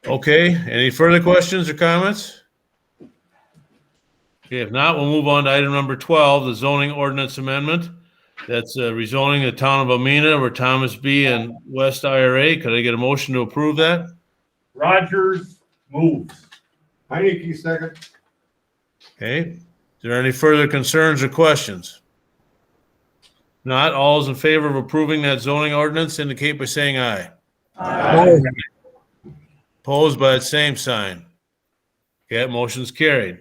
okay. Any further questions or comments? Okay, if not, we'll move on to item number 12, the zoning ordinance amendment. That's rezoning the town of Almena where Thomas B. and West IRA. Could I get a motion to approve that? Rogers moves. Heineke, second. Okay. Is there any further concerns or questions? Not, all is in favor of approving that zoning ordinance indicate by saying aye. Aye. Opposed by the same sign. Okay, motion's carried.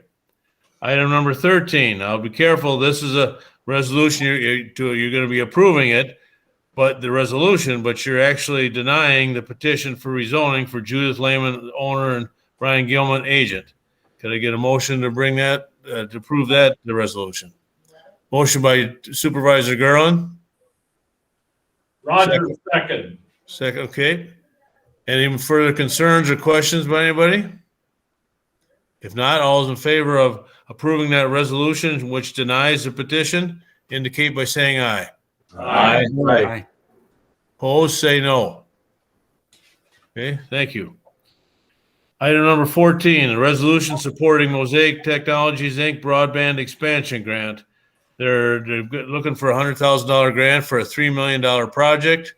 Item number 13. Now be careful. This is a resolution you're going to be approving it, but you're actually denying the petition for rezoning for Judith Lehman, owner, and Brian Gilman, agent. Could I get a motion to bring that, to approve that, the resolution? Motion by Supervisor Garland. Rogers second. Second, okay. Any further concerns or questions by anybody? If not, all is in favor of approving that resolution which denies the petition, indicate by saying aye. Aye. Aye. Opposed, say no. Okay, thank you. Item number 14, a resolution supporting Mosaic Technologies, Inc. broadband expansion grant. They're looking for a $100,000 grant for a $3 million project.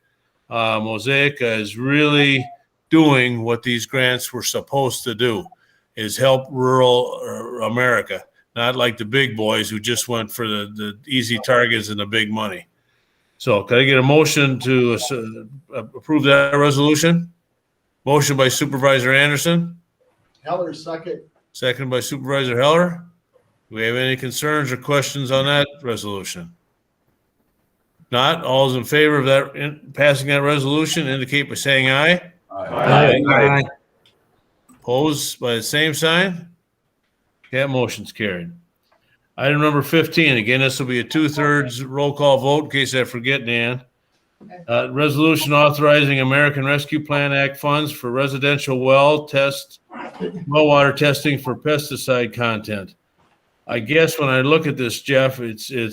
Mosaic is really doing what these grants were supposed to do, is help rural America, not like the big boys who just went for the easy targets and the big money. So can I get a motion to approve that resolution? Motion by Supervisor Anderson. Heller, second. Second by Supervisor Heller. Do we have any concerns or questions on that resolution? Not, all is in favor of that, passing that resolution, indicate by saying aye. Aye. Opposed by the same sign? That motion's carried. Item number 15, again, this will be a 2/3 roll call vote in case I forget, Dan. Resolution authorizing American Rescue Plan Act funds for residential well water testing for pesticide content. I guess when I look at this, Jeff, we're using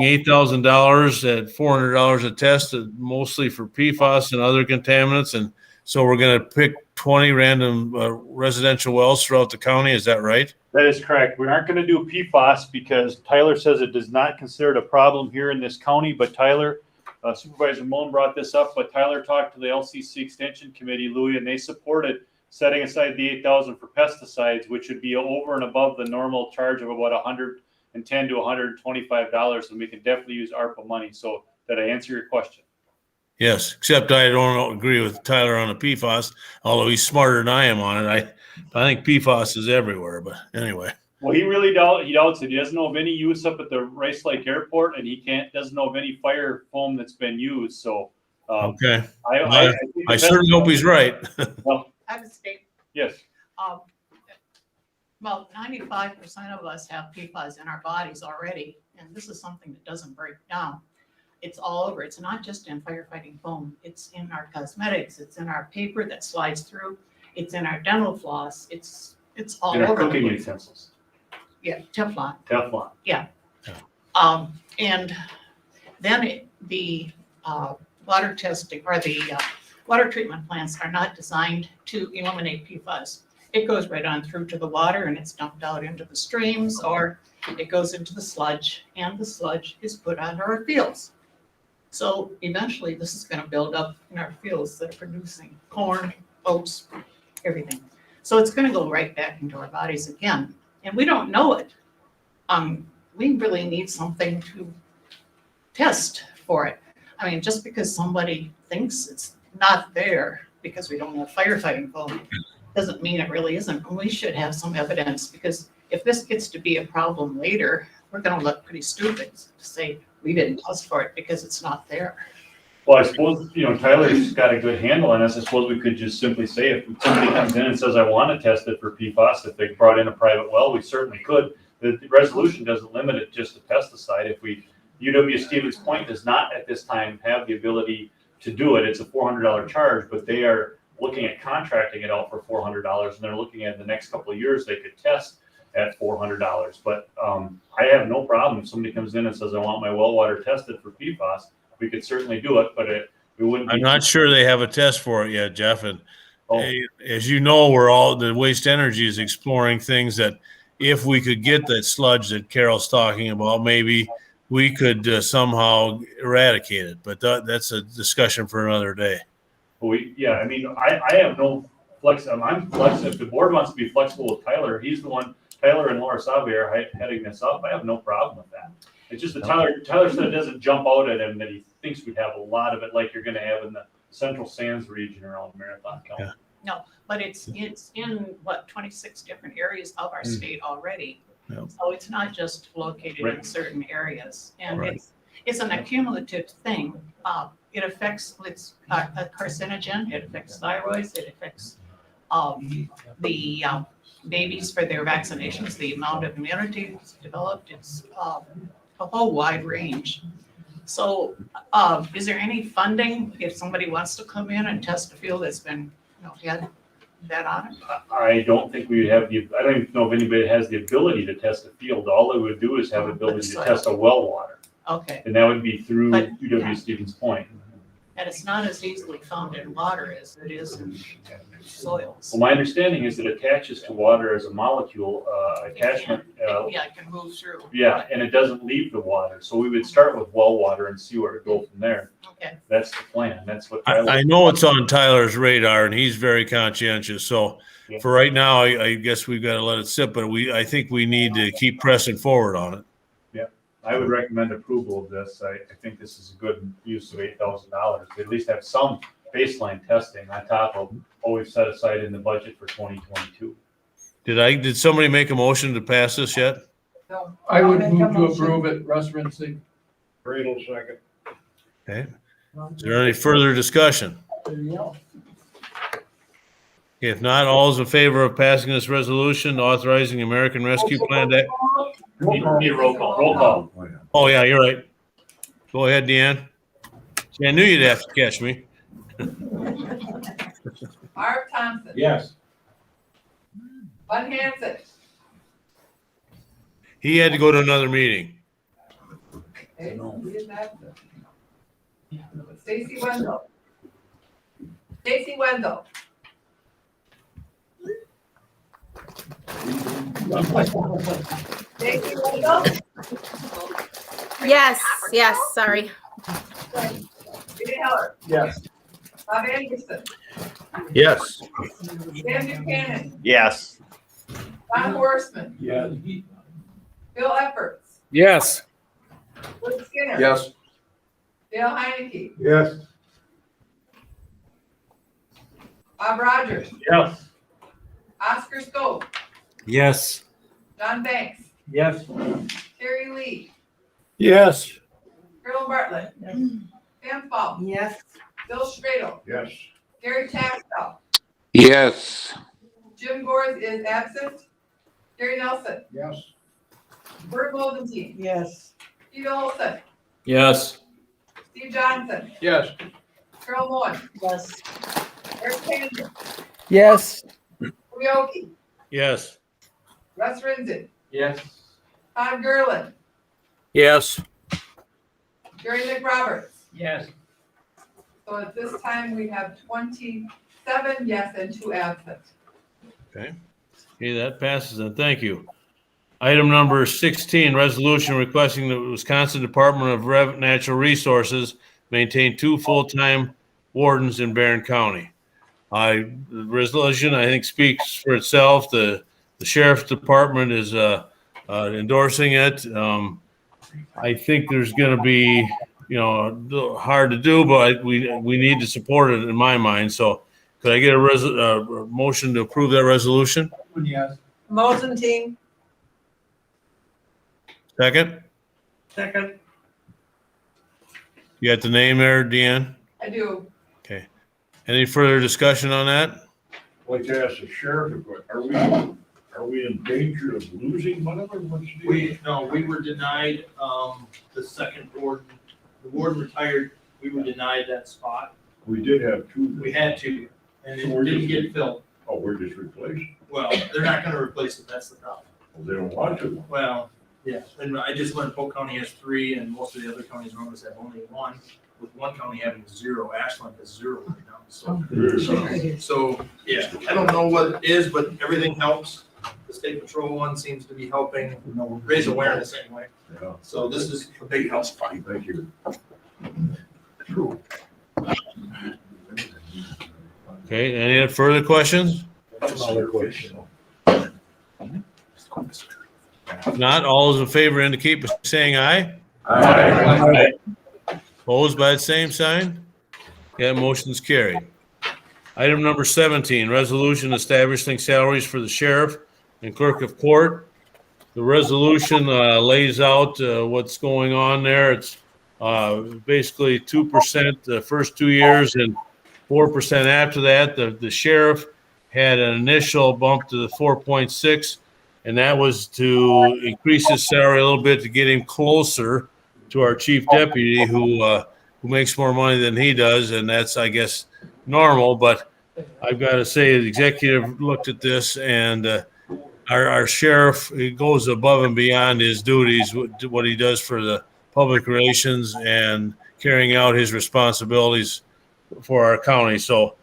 $8,000 at $400 a test, mostly for PFAS and other contaminants, and so we're going to pick 20 random residential wells throughout the county. Is that right? That is correct. We aren't going to do PFAS because Tyler says it does not consider it a problem here in this county, but Tyler, Supervisor Moen brought this up, but Tyler talked to the LCC Extension Committee, Louis, and they supported setting aside the $8,000 for pesticides, which would be over and above the normal charge of about $110 to $125, and we can definitely use ARPA money. So did I answer your question? Yes, except I don't agree with Tyler on the PFAS, although he's smarter than I am on it. I think PFAS is everywhere, but anyway. Well, he really doubts it. He doesn't know of any use up at the Rice Lake Airport, and he doesn't know of any fire foam that's been used. So, Okay. I I certainly hope he's right. Well, I have a statement. yes. Well, 95% of us have PFAS in our bodies already, and this is something that doesn't break down. It's all over. It's not just in firefighting foam. It's in our cosmetics. It's in our paper that slides through. It's in our dental floss. It's all And our over. cooking utensils. Yeah, Teflon. Teflon. And then the water testing or the water treatment plants are not designed to eliminate PFAS. It goes right on through to the water and it's dumped out into the streams, or it goes into the sludge, and the sludge is put onto our fields. So eventually this is going to build up in our fields that are producing corn, oats, everything. So it's going to go right back into our bodies again. and we don't know it. We really need something to test for it. I mean, just because somebody thinks it's not there because we don't have firefighting foam, doesn't mean it really isn't. We should have some evidence, because if this gets to be a problem later, we're gonna look pretty stupid to say we didn't test for it because it's not there. Well, I suppose, Tyler's got a good handle on this. I suppose we could just simply say, if somebody comes in and says, I want to test it for PFAS, if they brought in a private well, we certainly could. The resolution doesn't limit it just to pesticide. UW Stevens Point does not at this time have the ability to do it. It's a $400 charge, but they are looking at contracting it out for $400, and they're looking at the next couple of years, they could test at $400. But I have no problem if somebody comes in and says, I want my well water tested for PFAS. We could certainly do it, but we wouldn't. I'm not sure they have a test for it yet, Jeff. And Oh. as you know, the Waste Energy is exploring things that if we could get that sludge that Carol's talking about, maybe we could somehow eradicate it. But that's a discussion for another day. I have no flex. I'm flexible. If the board wants to be flexible with Tyler, he's the one. Tyler and Laura Sabe are heading this up. I have no problem with that. It's just that Tyler said it doesn't jump out at him that he thinks we'd have a lot of it like you're going to have in the Central Sands region around Marathon County. Yeah. No, but it's in 26 different areas of our state already. Yep. So it's not just located in Right. certain areas, and Right. it's an accumulative thing. It's a carcinogen. It affects thyroids. It affects the babies for their vaccinations. The amount of immunity that's developed. It's a whole wide range. So, is there any funding if somebody wants to come in and test a field that's been, had that on it? I don't think we have I don't even know if anybody has the ability to test a field. All they would do is have the ability to test a well water. Okay, And that would be through But, UW yeah. Stevens Point. and it's not as easily found in water as it is in soils. Well, my understanding is it attaches to water as a molecule, attachment. Yeah, it can move through. Yeah, and it doesn't leave the water. So we would start with well water and see where to go from there. Okay, That's the plan. That's what Tyler. I know it's on Tyler's radar, and he's very conscientious. So Yeah. for right now, I guess we've got to let it sit. But I think we need to keep pressing forward on it. I would recommend approval of this. I think this is a good use of $8,000. To at least have some baseline testing on top of what we've set aside in the budget for 2022. Did somebody make a motion to pass this yet? So, I would I'll make a move to motion. approve it, Russ Rinsing. Radel second. Okay. Is there any further discussion? If not, all is in favor of passing this resolution authorizing American Rescue Plan Act. Need a roll call. Roll call. Oh, yeah, you're right. Go ahead, Deanne. See, I knew you'd have to catch me. Marv Thompson. Yes. Bud Hanson. He had to go to another meeting. Okay, we did that. Stacy Wendell. Stacy Wendell. Stacy Wendell. Yes, sorry. Jimmy Heller. Yes. Bob Anderson. Yes. Dan Buchanan. Yes. Don Horstman. Yes. Bill Efforts. Yes. Wood Skinner. Yes. Dale Heineke. Yes. Bob Rogers. Yes. Oscar Stowe. Yes. John Banks. Yes. Terry Lee. Yes. Carol Bartlett. Pam Fall. yes. Bill Stradle. Yes. Gary Taxell. Yes. Jim Gores is absent. Gary Nelson. Yes. Bert Moldentine. Yes. Steve Olson. Yes. Steve Johnson. Yes. Carol Moore. Yes. Eric Tanger. Yes. Uyoki. Yes. Russ Rinzin. Yes. Todd Gerlin. Yes. Gary McRoberts. Yes. So at this time, we have 27 yes and 2 absent. Okay, that passes, and thank you. Item number 16, resolution requesting the Wisconsin Department of Natural Resources maintain 2 full-time wardens in Barron County. The resolution, I think, speaks for itself. The the sheriff's department is endorsing it. I think there's going to be, hard to do, but we need to support it in my mind. So could I get a motion to approve that resolution? Yes. Mosenting. Second? Second. You got the name there, Deanne? I do. Okay. Any further discussion on that? I'd like to ask the sheriff, are we in danger of losing one of them? What's the deal? We were denied, the second warden, the warden retired, we were denied that spot. We did have two. We had to, and So it we're didn't just- get filled. Oh, we're just replacing. Well, they're not gonna replace it, that's the problem. Well, they don't want to. Well, yeah, and I just learned Polk County has 3 and most of the other counties around us have only 1, with one county having 0, Ashland has 0 right now, so, yeah, I don't know what it is, but everything helps. The state patrol one seems to be helping, raise awareness anyway, Yeah, so this is a big help. thank you. Okay, any further questions? Another question. If not, all those in favor indicate by saying aye. Opposed by the same sign? Yeah, motion's carried. Item number 17, resolution establishing salaries for the sheriff and clerk of court. The resolution lays out what's going on there. It's basically 2% the first 2 years and 4% after that. The sheriff had an initial bump to the 4.6, and that was to increase his salary a little bit to get him closer to our chief deputy who makes more money than he does, and that's, I guess, normal. But I've got to say, the executive looked at this, and our sheriff, he goes above and beyond his duties, what he does for the public relations and carrying out his responsibilities for our county. So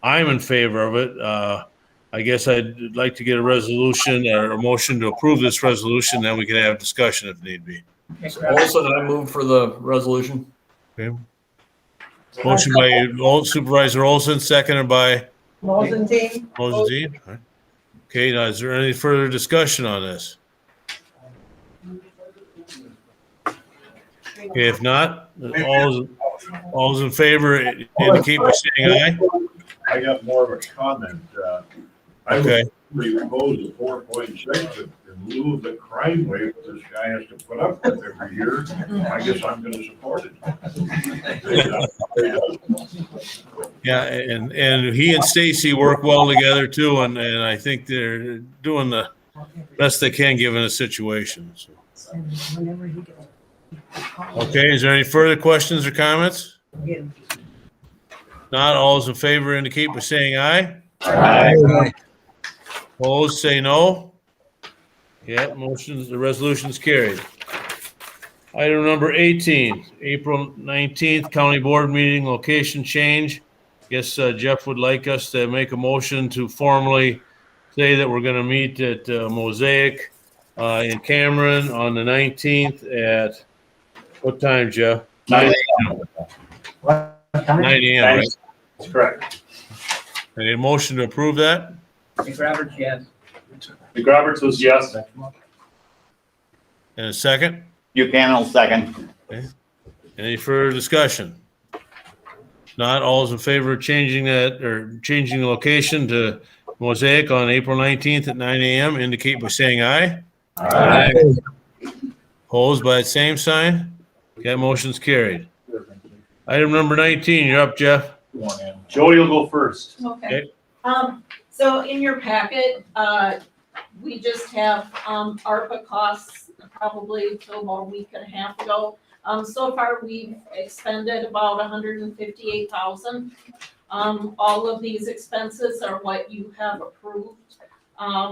I'm in favor of it. I guess I'd like to get a resolution or a motion to approve this resolution, then we can have discussion if need be. Also, did I move for the resolution? Okay. Motion by Supervisor Olson, seconded by Mosenting. Mosey. Okay, now is there any further discussion on this? Okay, if not, all those in favor indicate by saying aye. I got more of a comment. I Okay. would propose a 4.6 in lieu of the crime wave that this guy has to put up with every year. I guess I'm gonna support it. Yeah, and he and Stacy work well together too, and I think they're doing the best they can given the situation. So. Okay, is there any further questions or comments? Not, all those in favor indicate by saying aye. Aye. Opposed, say no. Yeah, the resolution's carried. Item number 18, April 19th, county board meeting, location change. Guess Jeff would like us to make a motion to formally say that we're gonna meet at Mosaic in Cameron on the 19th at, what time, Jeff? 9 a.m. 9 a.m., right? That's correct. Any motion to approve that? McRoberts, yes. McRoberts was yes. And a second? Buchanan will second. Any further discussion? Not, all is in favor of changing that, or changing the location to Mosaic on April 19th at 9 a.m. indicate by saying aye. Aye. Opposed by the same sign? That motion's carried. Item number 19, you're up, Jeff. Jody will go first. Okay. So in your packet, we just have, ARPA costs probably till about a week and a half ago. So far, we've expended about 158,000. All of these expenses are what you have approved,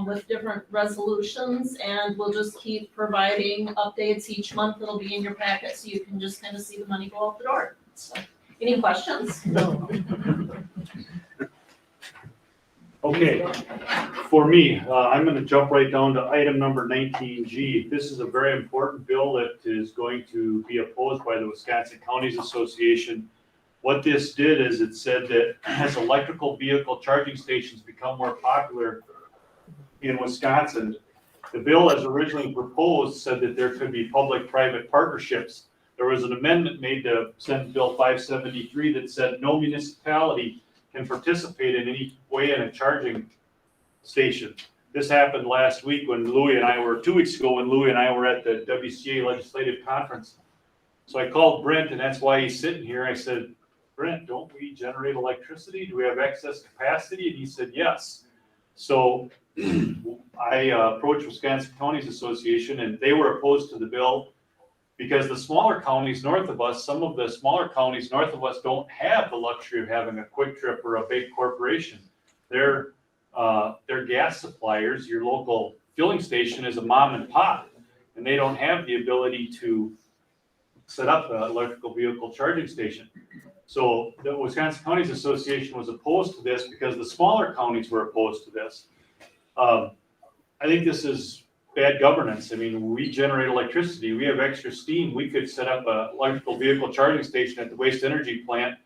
with different resolutions, and we'll just keep providing updates each month. It'll be in your packet, so you can just kind of see the money go out the door. So, any questions? Okay, for me, I'm gonna jump right down to item number 19G. This is a very important bill that is going to be opposed by the Wisconsin Counties Association. What this did is it said that as electrical vehicle charging stations become more popular in Wisconsin. The bill as originally proposed said that there could be public-private partnerships. There was an amendment made to Senate Bill 573 that said no municipality can participate in any way in a charging station. This happened last week when 2 weeks ago when Louis and I were at the WCA legislative conference. So I called Brent, and that's why he's sitting here. I said, Brent, don't we generate electricity? Do we have excess capacity? And he said, yes. So I approached Wisconsin Counties Association, and they were opposed to the bill because the smaller counties north of us, some of the smaller counties north of us don't have the luxury of having a Quick Trip or a big corporation. Their gas suppliers, your local filling station, is a mom and pop, and they don't have the ability to set up an electrical vehicle charging station. So the Wisconsin Counties Association was opposed to this because the smaller counties were opposed to this. I think this is bad governance. I mean, we generate electricity. We have extra steam. We could set up an electrical vehicle charging station at the waste energy plant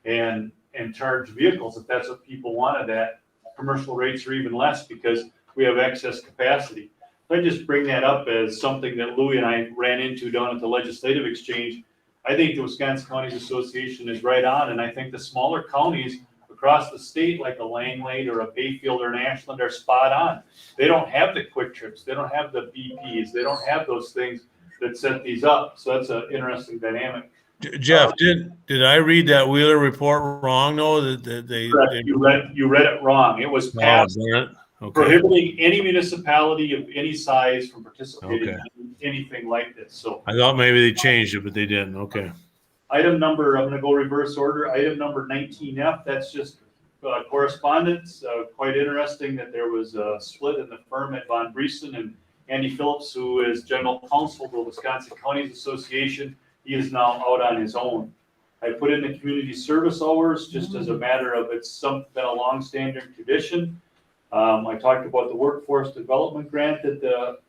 and charge vehicles if that's what people wanted at commercial rates or even less because we have excess capacity. I just bring that up as something that Louis and I ran into down at the legislative exchange. I think the Wisconsin Counties Association is right on, and I think the smaller counties across the state, like a Langlade or a Bayfield or an Ashland, are spot on. They don't have the Quick Trips, they don't have the BPs, they don't have those things that set these up. So that's an interesting dynamic. Jeff, did I read that Wheeler report wrong? No, that they you read it wrong. It was passed. Okay. Prohibiting any municipality of any size from participating in anything like this. So I thought maybe they changed it, but they didn't. Okay. Item number, I'm going to go reverse order. Item number 19F, that's just correspondence. Quite interesting that there was a split in the firm at Von Briesen, and Andy Phillips, who is general counsel of the Wisconsin Counties Association, he is now out on his own. I put in the community service hours just as a matter of it's been a long-standing tradition. I talked about the workforce development grant that the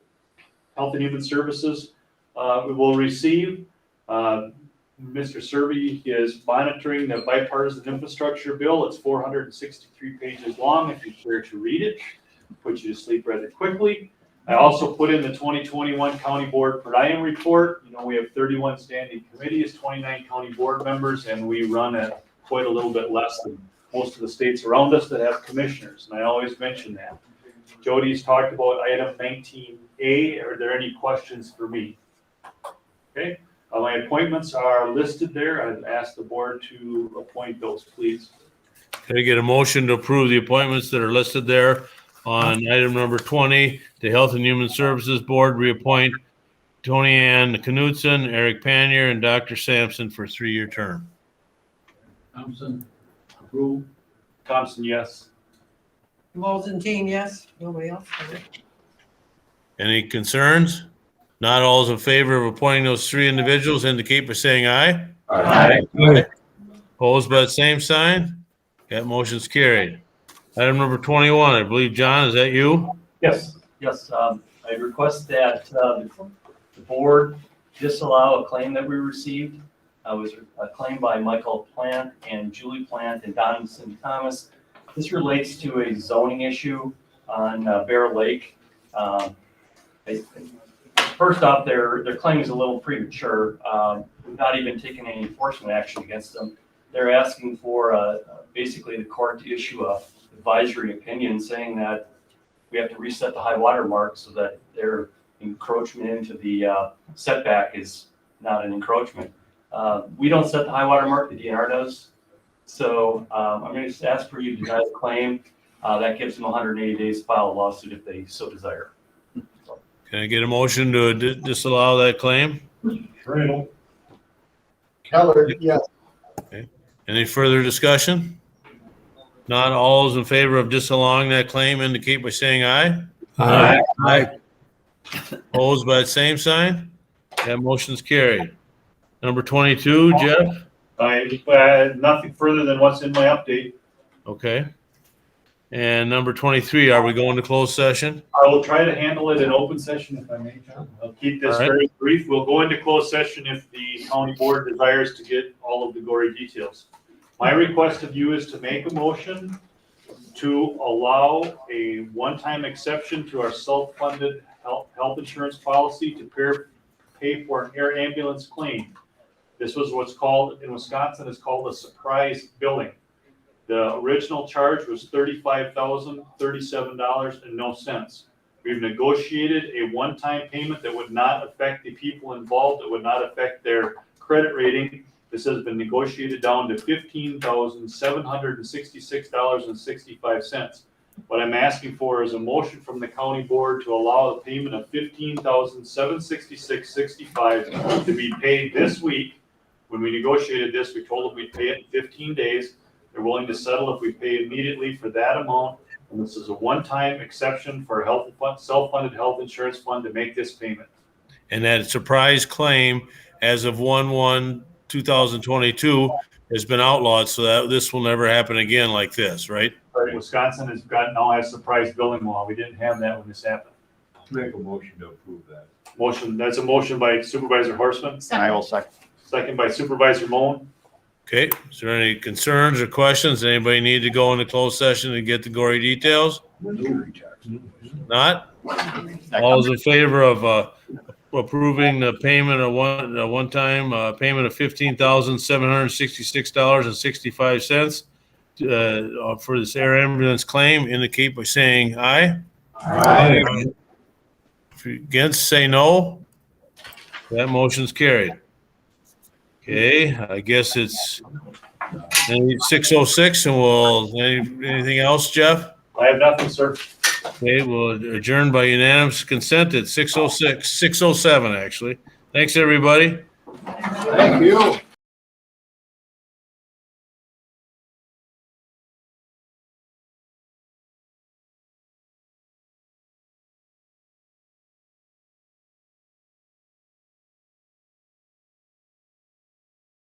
Health and Human Services we will receive. Mr. Serby is monitoring the bipartisan infrastructure bill. It's 463 pages long. If you care to read it, put you to sleep rather quickly. I also put in the 2021 County Board per diem report. You know, we have 31 standing committees, 29 county board members, and we run at quite a little bit less than most of the states around us that have commissioners, and I always mention that. Jody's talked about item 19A. Are there any questions for me? Okay, my appointments are listed there. I'd ask the board to appoint those, please. Can I get a motion to approve the appointments that are listed there on item number 20? The Health and Human Services Board reappoint Tony Ann Knudsen, Eric Panier, and Dr. Sampson for a 3-year term. Thompson, approve. Thompson, yes. Mosentein, yes. Nobody else? Any concerns? Not all is in favor of appointing those 3 individuals indicate by saying aye. Aye. Opposed by the same sign? That motion's carried. Item number 21, I believe, John, is that you? Yes. I request that the board disallow a claim that we received. It was a claim by Michael Plant and Julie Plant and Donaldson Thomas. This relates to a zoning issue on Bear Lake. First off, their claim is a little premature. We've not even taken any enforcement action against them. They're asking for basically the court to issue a advisory opinion saying that we have to reset the high water mark so that their encroachment into the setback is not an encroachment. We don't set the high water mark, the DNR does. So I'm going to just ask for you to deny the claim. That gives them 180 days to file a lawsuit if they so desire. Can I get a motion to disallow that claim? Riddle. Keller, yes. Okay. Any further discussion? Not all is in favor of disallowing that claim indicate by saying aye. Aye. Opposed by the same sign? That motion's carried. Number 22, Jeff? Nothing further than what's in my update. Okay. And number 23, are we going to closed session? I will try to handle it in open session if I may, John. I'll keep this very brief. We'll go into closed session if the county board desires to get all of the gory details. My request of you is to make a motion to allow a one-time exception to our self-funded health insurance policy to pay for an air ambulance claim. This was what's called, in Wisconsin, is called a surprise billing. The original charge was $35,037 and no cents. We've negotiated a one-time payment that would not affect the people involved, it would not affect their credit rating. This has been negotiated down to $15,766.65. What I'm asking for is a motion from the county board to allow a payment of $15,766.65 to be paid this week. When we negotiated this, we told them we'd pay it in 15 days. They're willing to settle if we pay immediately for that amount. And this is a one-time exception for a self-funded health insurance fund to make this payment. And that surprise claim as of 1/1/2022 has been outlawed, so that this will never happen again like this, right? Right, Wisconsin now has surprise billing law. We didn't have that when this happened. Make a motion to approve that. Motion, that's a motion by Supervisor Horstman, I will second. second by Supervisor Moan. Okay, is there any concerns or questions? Anybody need to go into closed session and get the gory details? Not? All those in favor of approving the payment of one-time payment of $15,766.65 for this air ambulance claim, indicate by saying aye. Aye. If you're against, say no. That motion's carried. Okay, I guess it's 6:06 and anything else, Jeff? I have nothing, sir. Okay, we'll adjourn by unanimous consent at 6:06, 6:07 actually. Thanks, everybody. Thank you.